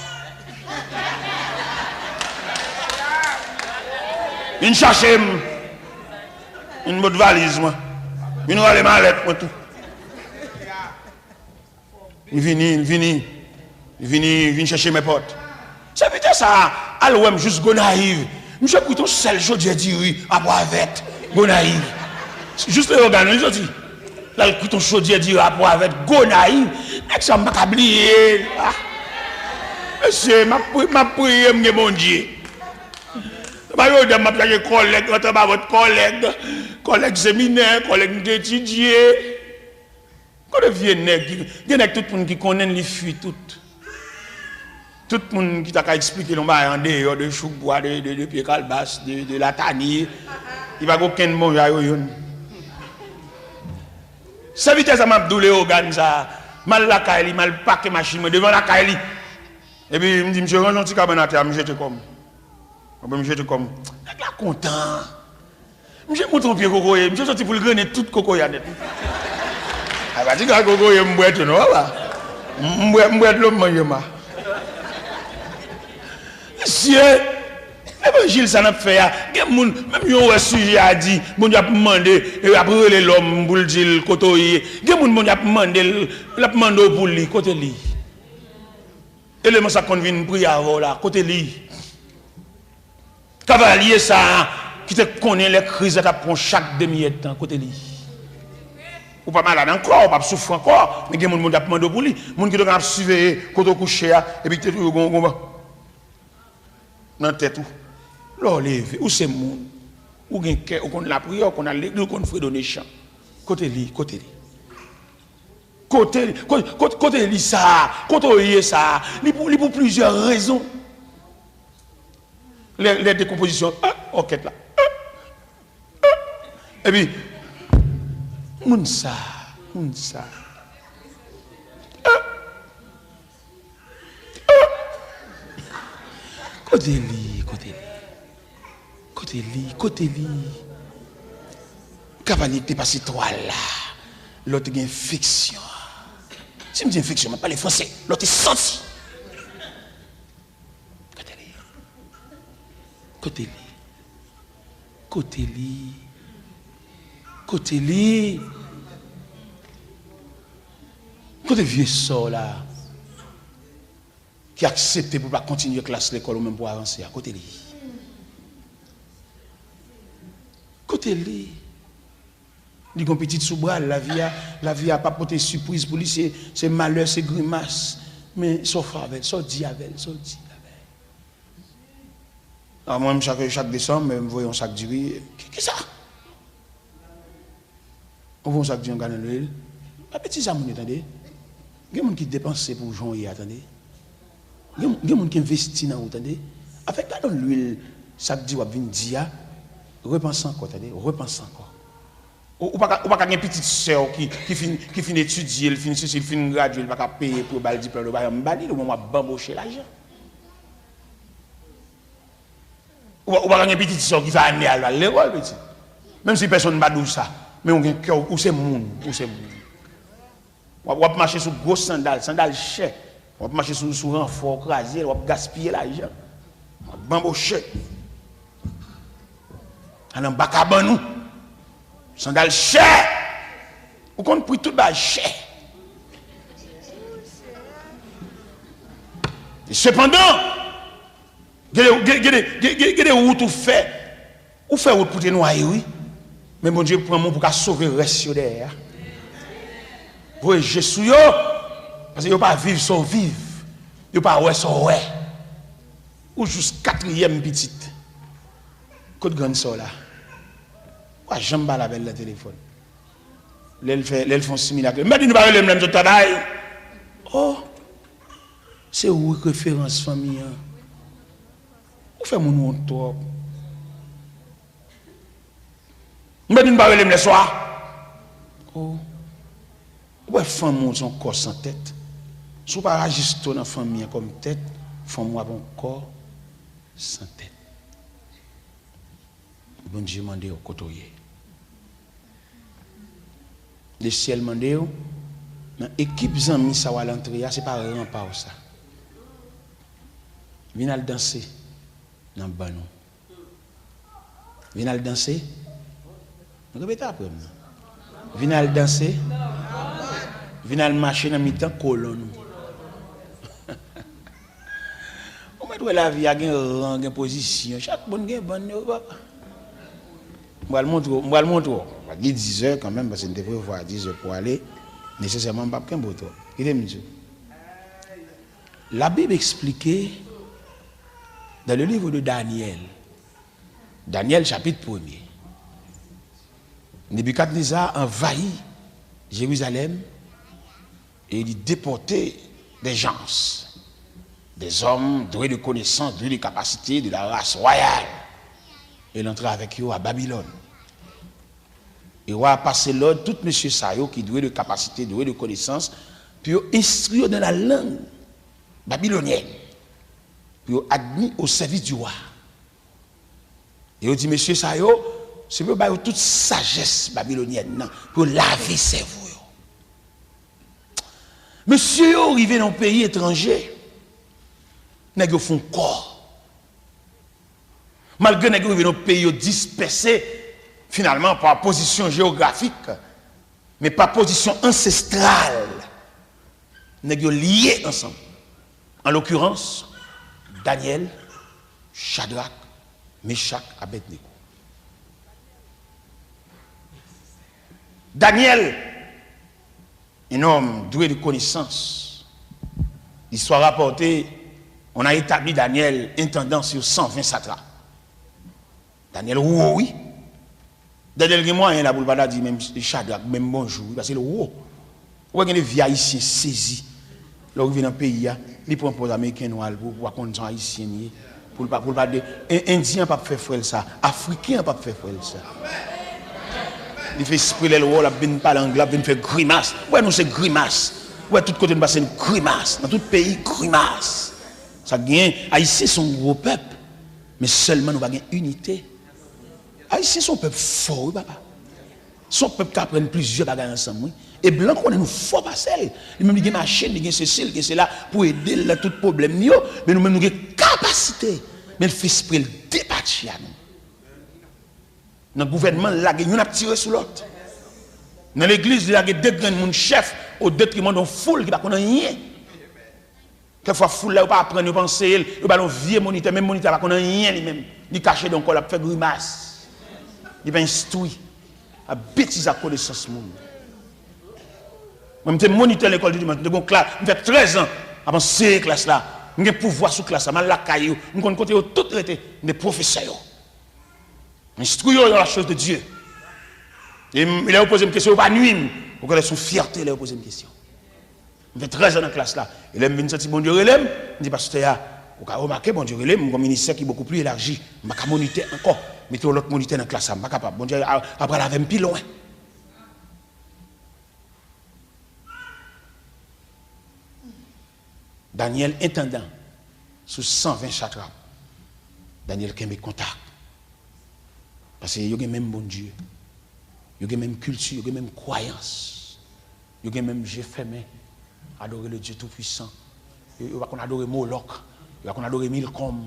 Venez chercher une bonne valise, moi. Venez aller malette, moi tout. Venez chercher mes potes. Ça veut dire ça, alors juste go naïve. Monsieur plutôt seul jour de dire oui, après avec go naïve. Juste le organe, je dis. Là, plutôt chaud de dire après avec go naïve. Et ça m'a oublié. Monsieur, m'a prié mon Dieu. Bah, yo, je m'appelle collègue, quand votre collègue séminaire, collègue d'étudier. Quand le vieux nègre, il y a tout le monde qui connaît les fuites, tout le monde qui t'a expliqué l'on va en dehors de choubois, de pied calbas, de la tanie, il va aucun mot à yo. Ça vitesse à m'abdoulé organe ça, mal la kaili, mal paquet machine devant la kaili. Et puis il me dit monsieur range un petit carbonate, me jette comme. Me jette comme. Là content. Monsieur monte pied cocoyer, monsieur sorti pour le grainer tout cocoyer net. Ah bah dis cocoyer m'boite non là. M'boite l'homme manger ma. Monsieur l'évangile ça n'a fait même yon sujet a dit mon a demandé et après les l'homme pour le dire côté mon a demandé l'a demandé pour lui côté lui élément ça qu'on vient prier avant là côté lui cavalier ça qui te connaît les crises à prendre chaque demi-temps côté lui ou pas malade encore ou pas souffre encore mais mon a demandé pour lui mon qui doit surveiller côté coucher et puis toujours dans tête tout là levé ou c'est moun ou gen cœur ou qu'on la prière qu'on a l'église qu'on fait donner chant côté lui côté lui ça côté ça li pour plusieurs raisons les décompositions enquête là et puis moun ça côté lui côté lui cavalier t'es passé toi là l'autre gagne fiction si me dis fiction je parle français l'autre est senti côté vieux sort là qui accepte pour pas continuer classe l'école ou même pour avancer à côté lui lui dit qu'on petite sous-bras la vie a pas porté surprise pour lui c'est malheur c'est grimace mais sauf avec ça dit avec alors moi chaque décembre me voyons sac du riz qui ça on voit sac du riz dans l'huile pas petit ça mon attendez il y a des gens qui dépensent pour joindre attendez il y a des gens qui investissent dans attendez avec dans l'huile sac du riz vient dire repense encore attendez repense encore ou pas une petite sœur qui finit étudier elle finit graduer elle pas payer pour le diplôme de bail mbali ou moi bambocher l'argent ou pas une petite sœur qui va aller à l'école petit même si personne pas douce ça mais on a un cœur ou c'est monde ou va marcher sur gros sandales cher ou marcher sur renfort crasé ou gaspiller l'argent bambocher en bas à nous sandales cher ou qu'on prie tout bas cher et cependant il y a des routes où fait route pour te noyer oui mais mon Dieu prend mon pour sauver le reste derrière pour Jésus parce que yo pas vivre sans vivre yo pas ouais sans ouais ou juste quatrième petite côte grande ça là quoi j'aime pas la belle le téléphone l'elle font simulacre mais nous pas le même travail oh c'est où référence famille ou fait mon honte trop mais nous pas le soir oh ouais femme son corps sans tête sous pas enregistrer dans famille comme tête femme moi bon corps sans tête bon Dieu mande au côtoyer le ciel mande dans équipe amis ça va l'entrée c'est pas rempart ça viens danser dans banon viens danser répétez après viens danser viens marcher dans mi-temps colon on met la vie a un rang une position chaque bonne gain bonne moi le montre à 10 heures quand même parce que on devrait voir 10 heures pour aller nécessairement pas qu'un boto il est monsieur la Bible expliquait dans le livre de Daniel Daniel chapitre 1er. Nebuchadnezzar envahit Jérusalem et il déportait des gens, des hommes doués de connaissances, doués de capacités, de la race royale. Et il entrait avec eux à Babylone. Et il a passé l'ordre, tout monsieur Sayo qui doué de capacités, doué de connaissances, puis instruire dans la langue babylonienne, puis admis au service du roi. Et il dit, monsieur Sayo, c'est pour toute sagesse babylonienne, pour laver ses cerveau. Monsieur arrivé dans un pays étranger, nèg font corps. Malgré nèg arrivé dans un pays dispersé, finalement par position géographique, mais par position ancestrale, nèg liés ensemble. En l'occurrence, Daniel, Shadrach, Meshach, Abednego. Daniel, un homme doué de connaissances. L'histoire rapportée, on a établi Daniel intendant sur 120 satrapes. Daniel, oui. Daniel, il y a moyen là pour le dire même Shadrach, même bonjour, parce que le haut. Ou bien les vieux haïtiens saisis. Là où ils viennent dans le pays, ils prennent pour les Américains noirs pour qu'on soit haïtien. Pour pas dire, Indien pas faire frère ça, Africain pas faire frère ça. Il fait esprit le rôle, il vient parler anglais, il fait grimace. Ouais, nous c'est grimace. Ouais, tout côté nous passe une grimace. Dans tout pays, grimace. Ça gagne. Haïtiens sont un gros peuple, mais seulement nous avons une unité. Haïtiens sont un peuple fort, papa. Son peuple qui apprend plusieurs bagages ensemble. Et blanc, on est nous fort passer. Lui-même, il a une machine, il a ceci, il a cela pour aider là tout problème. Mais nous-mêmes, nous avons une capacité. Mais le fait esprit, le débattre à nous. Dans le gouvernement, nous avons tiré sur l'autre. Dans l'église, il y a deux grands chefs au détriment d'une foule qui ne connaît rien. Quelquefois, la foule là, il ne pas apprendre, il ne pas enseigner, il ne pas vieux moniteur, même moniteur, il ne connaît rien lui-même. Il caché dans le corps, il fait grimace. Il va instruire. Il bêtise à connaissance. Moi, je suis moniteur de l'école du dimanche. Je fais 13 ans avant ces classes-là. Je pouvoir sur classe, je la caillou, je connais tout traité des professeurs. Instruire dans la chose de Dieu. Et il a posé une question, il n'a pas nuit. Pour connaître son fierté, il a posé une question. Je fais 13 ans dans la classe là. Et là, je me dis, bon Dieu, je dis, pasteur, vous avez remarqué, bon Dieu, mon ministère qui est beaucoup plus élargi. Je ne peux pas moniter encore. Mettez l'autre moniteur dans la classe, je ne suis pas capable. Bon Dieu, après, elle avait un plus loin. Daniel, intendant, sous 120 satrapes, Daniel qui a mes contacts. Parce qu'il y a même bon Dieu, il y a même culture, il y a même croyance, il y a même Dieu fermé, adorer le Dieu Tout-Puissant. Il va qu'on adore Moloch, il va qu'on adore Milcom,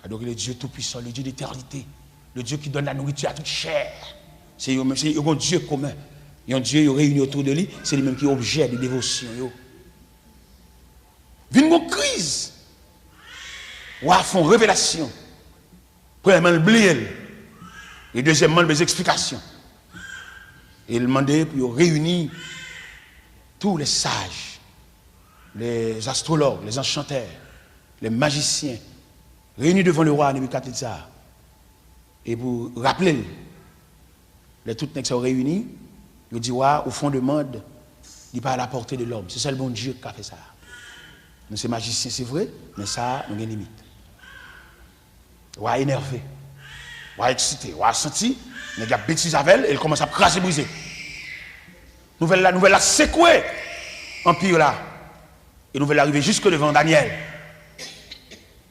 adorer le Dieu Tout-Puissant, le Dieu d'éternité, le Dieu qui donne la nourriture à toute chair. C'est un Dieu commun. Il y a un Dieu réuni autour de lui, c'est lui-même qui est objet de dévotion. Vient une crise. Ou à fond révélation. Premièrement, le blier. Et deuxièmement, les explications. Et il demandait pour réunir tous les sages, les astrologues, les enchanteurs, les magiciens, réunis devant le roi Nebuchadnezzar. Et pour rappeler, les tous les sont réunis, il dit, au fond du monde, il n'est pas à la portée de l'homme. C'est seul bon Dieu qui a fait ça. Nous sommes magiciens, c'est vrai, mais ça, nous avons une limite. On a énervé, on a excité, on a senti, nous avons bêtise avec elle, elle commence à craser, briser. Nouvelle la secouer, empire là. Et nous allons arriver jusque devant Daniel.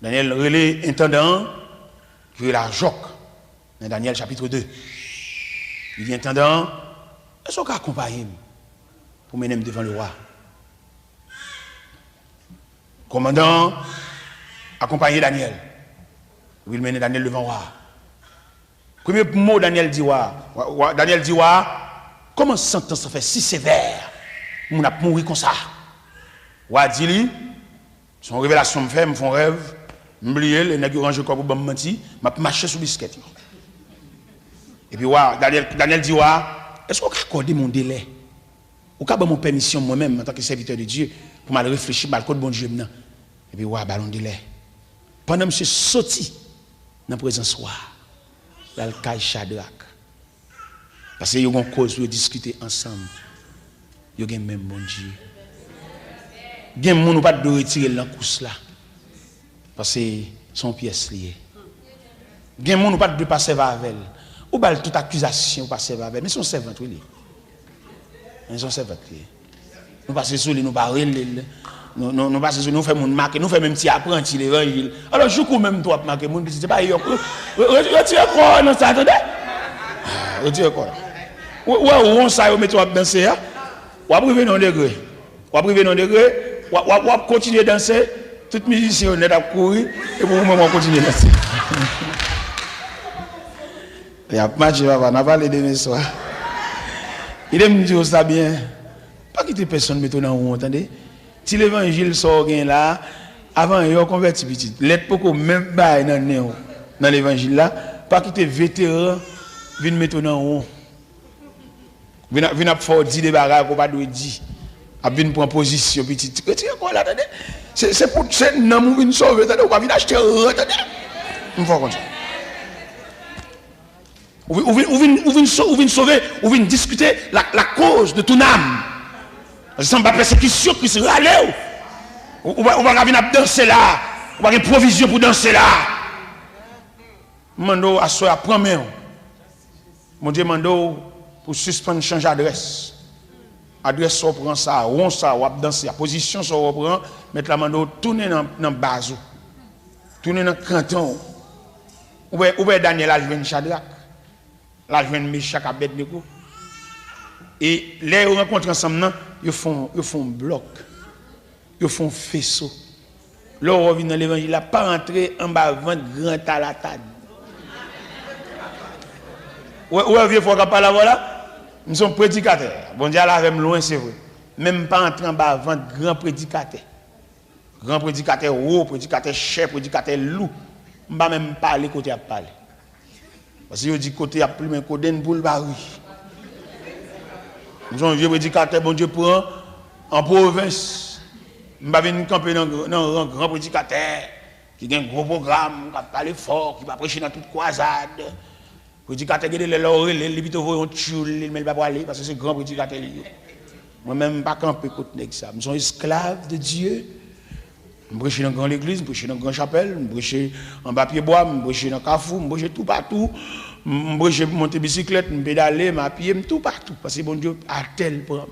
Daniel relais intendant, qui est la Joc, dans Daniel chapitre 2. Il dit intendant, est-ce qu'on accompagne pour mener devant le roi? Commandant, accompagner Daniel. Il mène Daniel devant le roi. Premier mot, Daniel dit, comment sentence ça fait si sévère? On a mouru comme ça. Roi dit, son révélation me fait, me font rêve, m'oublier, les nègres rangent corps pour me mentir, m'a marché sous biscuit. Et puis, Daniel dit, est-ce qu'on peut accorder mon délai? Ou qu'à mon permission moi-même en tant que serviteur de Dieu pour mal réfléchir mal code bon Dieu maintenant. Et puis ballon délai. Pendant monsieur sorti dans présence roi, Là, le caille Shadrach. Parce que ils ont une cause pour discuter ensemble. Ils ont même bon Dieu. Il y a des gens qui ne peuvent pas retirer la course là. Parce que son pièce liée. Il y a des gens qui ne peuvent pas servir avec elle. Ou bien toute accusation pas servir avec elle. Mais son servant, oui. Ils sont servants. Nous passons sur lui, nous parlons. Nous passons sur nous, nous faisons marquer, nous faisons même si apprenti l'évangile. Alors, je crois même toi, marquer, mon petit, c'est pas hier. Retire quoi dans ça, attendez? Retire quoi? Ouais, on s'est mis toi à danser, ou à priver non degré. Ou à priver non degré, ou à continuer à danser. Tout musicien honnête a couru, et pour moi, on continue à danser. Il y a match, on n'a pas les demain soir. Il aime dire ça bien. Pas quitter personne mettre dans vous, entendez? Si l'évangile sort là, avant il y a converti petit. L'être beaucoup même pas dans l'évangile là, pas quitter vétéran venir mettre dans vous. Venir faire 10 des bagages qu'on pas doit dire. A venir prendre position petit. Retire quoi là, attendez? C'est pour c'est non nous venir sauver, attendez, on va venir acheter, attendez. On va comme ça. Ou vient sauver, ou vient discuter la cause de ton âme. Ça pas persécution qui se râle. On va venir danser là. On va avoir une provision pour danser là. Mando à soi à prendre main. Mon Dieu mando pour suspendre changer d'adresse. Adresse on prend ça, on ça, on danser. Position ça on prend, mettre la mando tourner dans base. Tourner dans canton. Ou bien Daniel a joué Shadrach. Là, je viens de Meshach à Abednego. Et là, ils rencontrent ensemble, ils font bloc. Ils font faisceau. Là, on revient dans l'évangile, il n'a pas rentré en bas, vendre grand talatade. Ouais, vieux faut qu'on parle voilà. Nous sommes prédicateurs. Bon Dieu, là, même loin, c'est vrai. Même pas entrer en bas, vendre grand prédicateur. Grand prédicateur haut, prédicateur chef, prédicateur loup. Je ne vais même pas parler côté à parler. Parce que je dis côté a plus mais côté pour le baril. Nous sommes vieux prédicateur, bon Dieu prend en province. Je vais venir camper dans un grand prédicateur qui a un gros programme, qui va parler fort, qui va prêcher dans toute croisade. Prédicateur qui est les laurels, les vite on tue, mais il va pas aller parce que c'est grand prédicateur. Moi-même, pas camper côté ça. Nous sommes esclaves de Dieu. Je prêche dans grande église, je prêche dans grande chapelle, je prêche en bas pied bois, je prêche dans Carrefour, je prêche tout partout. Je prêche pour monter bicyclette, je pédaler, je pied, tout partout. Parce que bon Dieu a tel programme.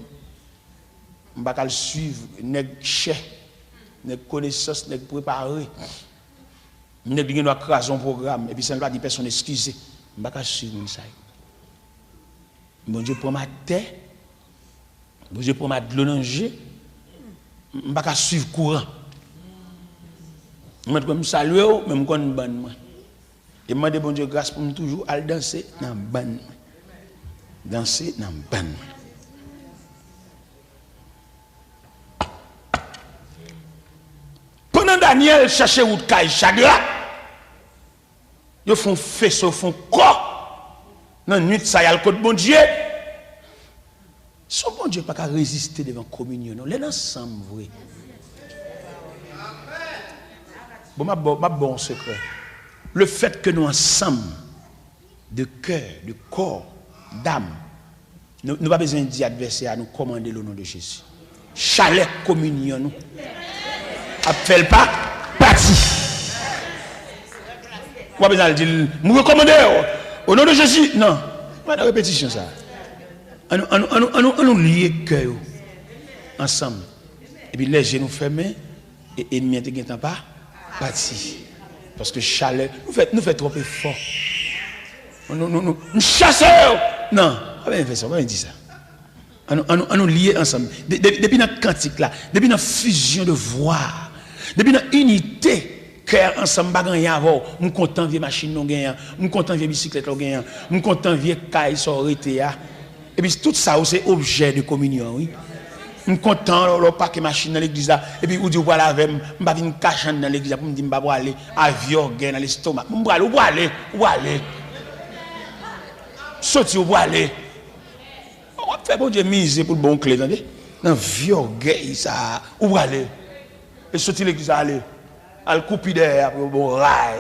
Je ne vais pas le suivre, nèg cher, nèg connaissance, nèg préparé. Nèg qui doit craser un programme et puis ça ne va dire personne excusez. Je ne vais pas suivre ça. Bon Dieu prend ma terre. Bon Dieu prend ma de l'onanger. Je ne vais pas suivre courant. Je me salue, mais je me connais ban. Et je demande bon Dieu grâce pour me toujours aller danser dans le ban. Danser dans le ban. Pendant Daniel cherchait où de caille Shadrach, ils font faisceau, ils font corps. Dans la nuit, ça y a le code bon Dieu. Son bon Dieu n'a pas résister devant la communion. Les ensemble, vrai. Bon, ma bon secret. Le fait que nous ensemble, de cœur, de corps, d'âme, nous n'avons pas besoin de dire adversaire à nous commander le nom de Jésus. Chalet communion nous. Appelle pas parti. Vous avez besoin de dire, nous recommandons au nom de Jésus. Non, pas de répétition ça. On lier cœur ensemble. Et puis les genoux fermés et l'ennemi n'est pas parti. Parce que chalet, nous fait trop fort. Nous chassons. Non, on va faire ça, on va dire ça. On nous lier ensemble. Depuis notre cantique là, depuis notre fusion de voix, depuis notre unité, cœur ensemble, bagan avant, nous content vieille machine non gagnant, nous content vieille bicyclette non gagnant, nous content vieille caille sorité là. Et puis tout ça c'est objet de communion, oui. Je suis content de paquet machine dans l'église là. Et puis, vous dites, voilà, avec moi, je vais venir cacher dans l'église pour me dire, je vais aller avion, dans l'estomac. Je vais aller, où aller. Sorti, où aller. On va faire bon Dieu miser pour le bon clé, attendez. Dans vieux gay, ça, où aller. Et sorti l'église, aller. À le couper derrière pour le bon rail.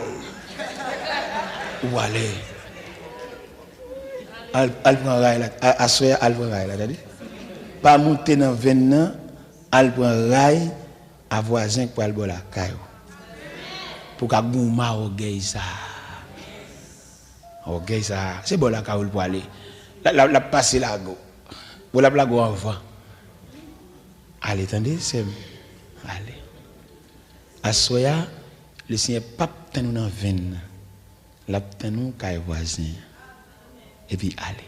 Où aller. al prend rail là, à soya al prend rail là, t'as dit? Pas monter dans 20 ans, al prend rail à voisin pour al la caillou. Pour qu'a gouma orgueil ça. Orgueil ça, c'est bon la caillou pour aller. La passer la go. Pour la go avant. Allez, attendez, c'est allez. À soya, le Seigneur pape t'en nous dans 20 ans. La nous caillou voisin. Et puis allez.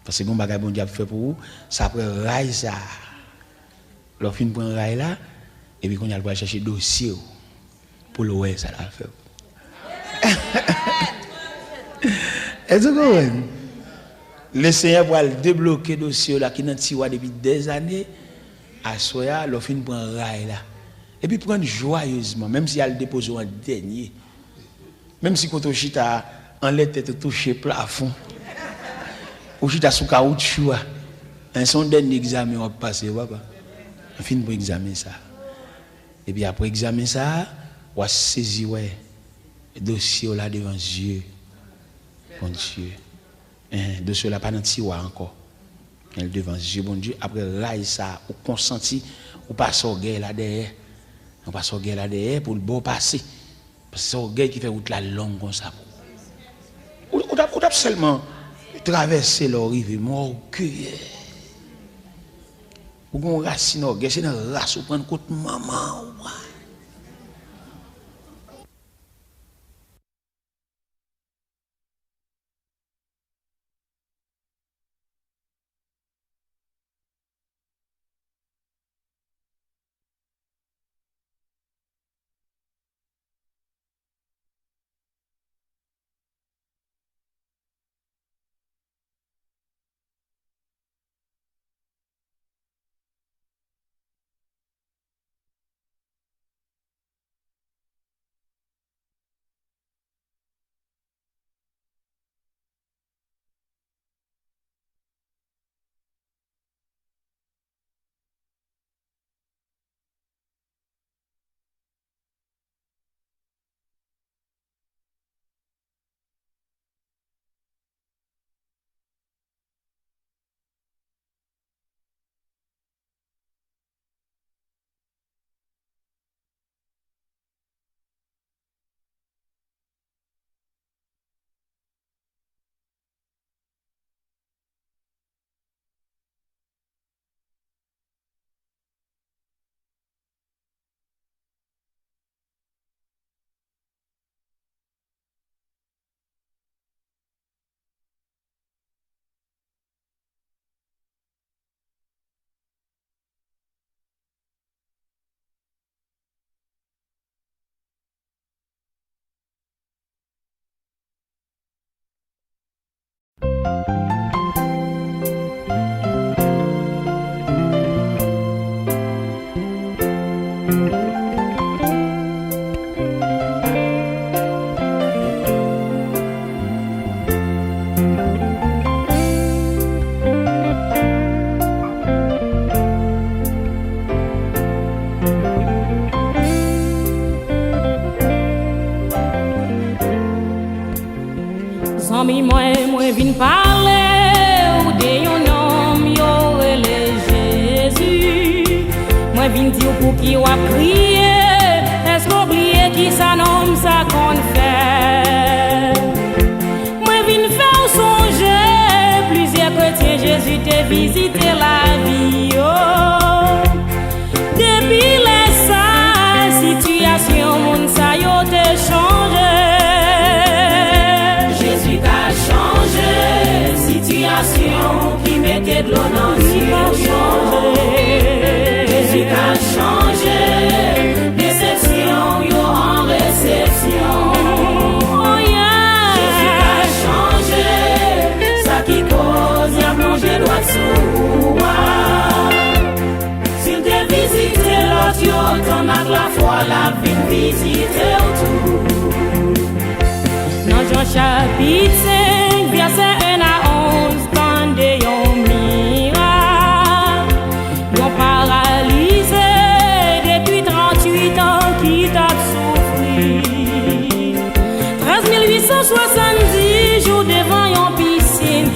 Parce que bon bagay bon Dieu fait pour vous, ça prend rail ça. L'on fin prend rail là et puis qu'on y a le chercher dossier pour le ouais ça la fait. Est-ce que le Seigneur va débloquer dossier là qui dans tiroir depuis des années à soya, l'on fin prend rail là. Et puis prendre joyeusement même si elle dépose en dernier. Même si quand on chita en lettre touché plafond. Ou chita sous caoutchouc, un son dernier examen on passer papa. On fin pour examiner ça. Et puis après examiner ça, on va saisir ouais dossier là devant Dieu. Bon Dieu. Dossier là pas dans tiroir encore. Elle devant Dieu bon Dieu après rail ça ou consenti ou pas sorguer là derrière. On pas sorguer là derrière pour le bon passer. Parce que c'est orgueil qui fait route la longue comme ça. Ou t'as seulement traverser leur rive, mon orgueil. Ou qu'on racine orgueil, c'est dans la race ou prendre compte maman. Zami moi vin parler ou de yon homme yo rele Jésus. Moi vin dire pour qui ou a prier. Est-ce qu'oublier qui ça nomme ça qu'on fait? Moi vin faire songer plusieurs chrétiens Jésus te visité la vie. Depuis les sa situation moun sa yo te changé. Situation qui mettait de l'eau dans le Jésus a changé. Déception, yo en réception. Oh yeah. Jésus a changé. Ça qui cause, y'a plongé droit sous. S'il te visite l'autre, yo t'en a la foi, la vie visiter autour. Dans Jean chapitre 5, verset 1 à 11, tendez yon miracle. Yon paralysé depuis 38 ans qui t'a souffri. 13 870 jours devant yon piscine.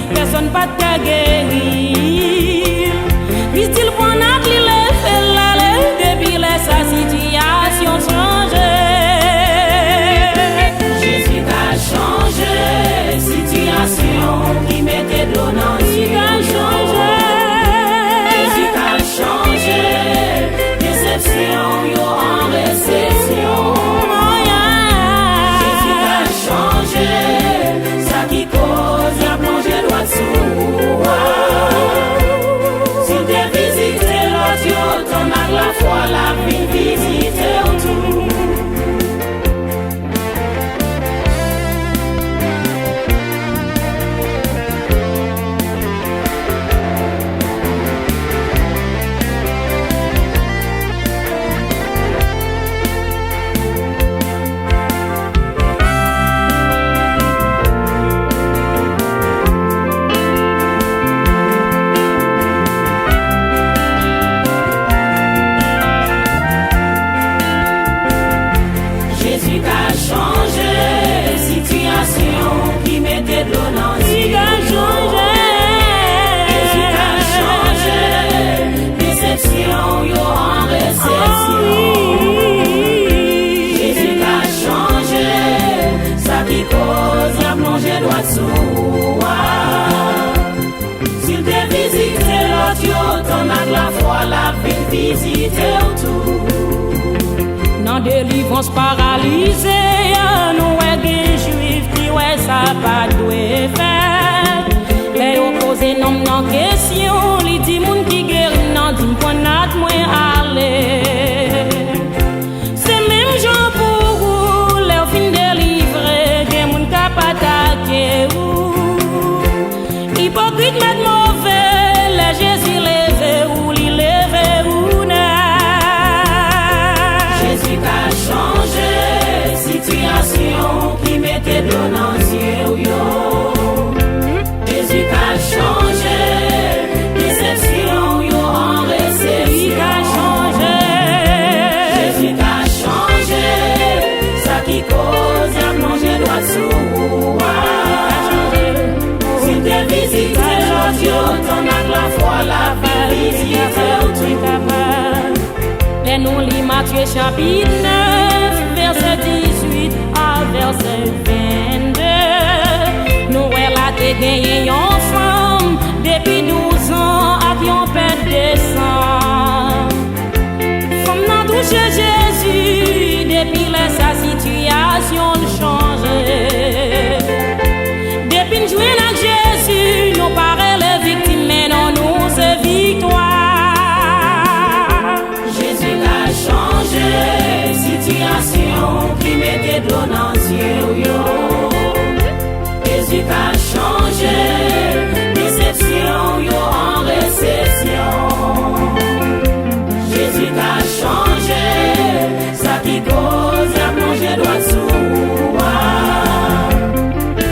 donancier. Il a changé. Jésus a changé. Déception, yo en réception. Jésus a changé. Ça qui cause la plongée droite sous. S'il te visite l'autre, yo ton a la foi la vie visiter tout. Dans délivrance paralysée, nous est des juifs qui ouais ça pas doué faire. Les opposés non en question, les dix moun qui guérit non dit qu'on a moins aller. C'est même gens pour vous, les fin délivrer, des moun qui pas attaquer vous. Hypocrite mais mauvais, les Jésus levé ou li levé ou Jésus a changé, situation qui mettait donancier ou yo. Jésus a changé, déception yo en réception. Jésus a changé, Jésus a changé, ça qui cause la plongée droite sous. S'il te visite l'autre, yo ton a la foi la visite tout. Et nous lis Matthieu chapitre 9, verset 18 à verset 22. Nous elle a gagné une femme depuis 12 ans à qui on perd des sangs. Femme n'a touché Jésus depuis sa situation changé. Depuis nous jouons avec Jésus, nous paraît les victimes mais non nous c'est victoire. Situation qui mettait donancier yo. Jésus a changé, déception yo en réception. Jésus a changé, ça qui cause la plongée droite sous.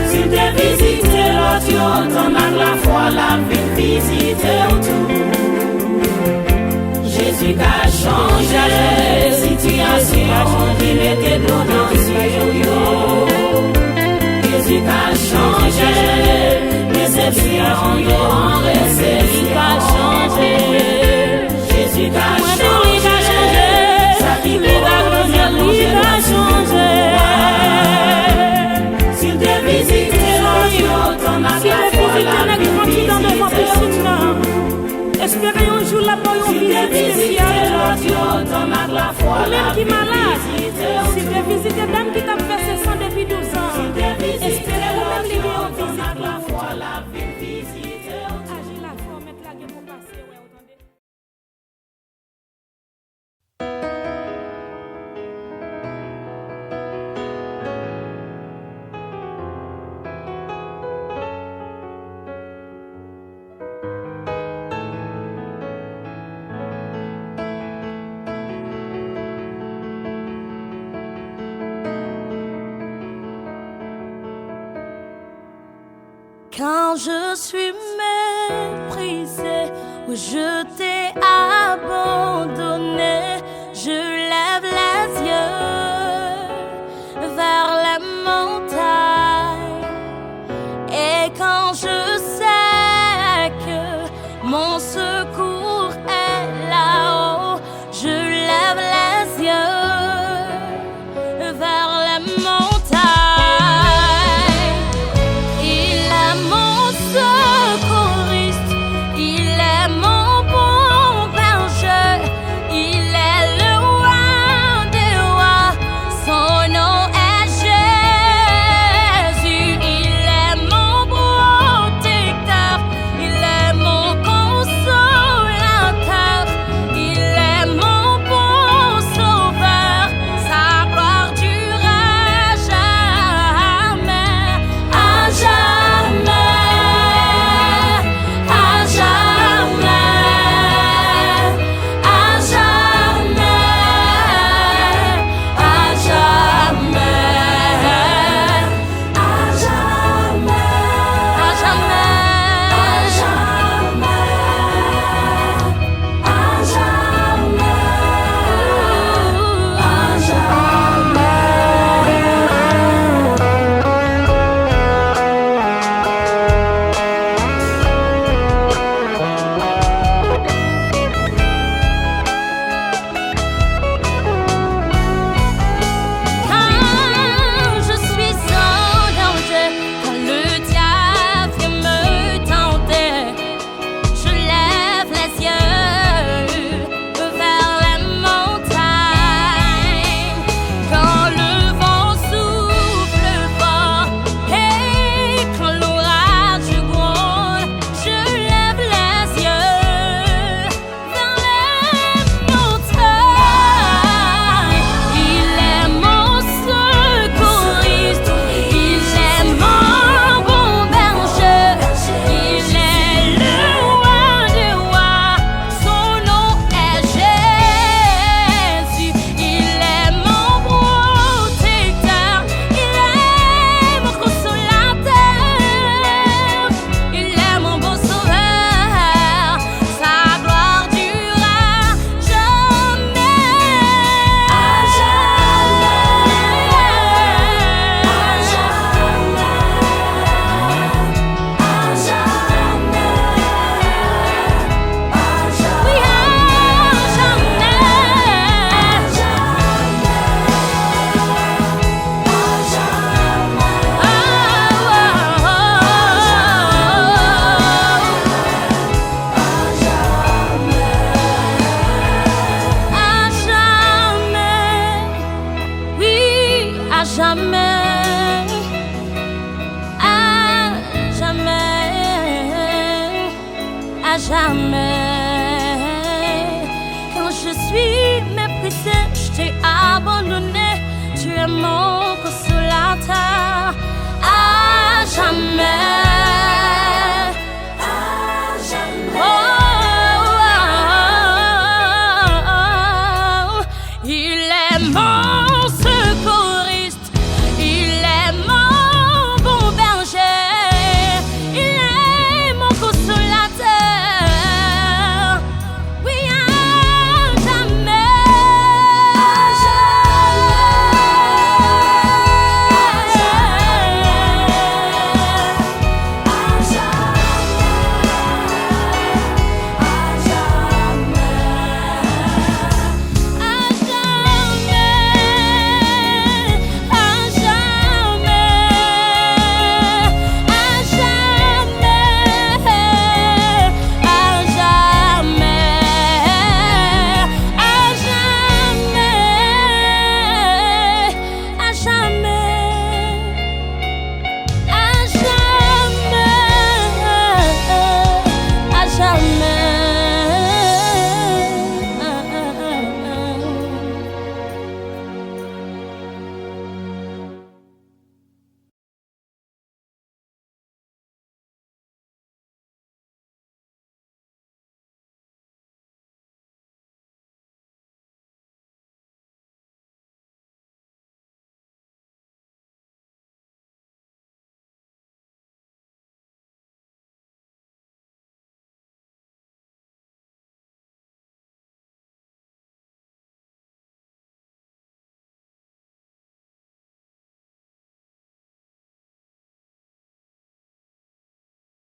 S'il te visite l'autre yo, ton a la foi la vie visiter tout. Jésus a changé, situation qui mettait donancier yo. Jésus a changé, déception yo en réception. Jésus a changé, ça qui cause la plongée droite sous. S'il te visite l'autre, ton a la foi la vie visiter. Espérez un jour la bonne visite spéciale. Même qui malade, si tu visites dame qui t'a fait ses sang depuis 12 ans, espérez vous même libérer en visite. La foi, la visite. Agir la foi, mettre la gueule pour passer. Ouais, attendez. Quand je suis méprisée ou je t'ai abandonné, je lève les yeux vers la montagne. Et quand je sais que mon secours est là-haut, je lève les yeux vers la montagne. à jamais. Quand je suis méprisée, je t'ai abandonné. Tu es mon consolateur à jamais.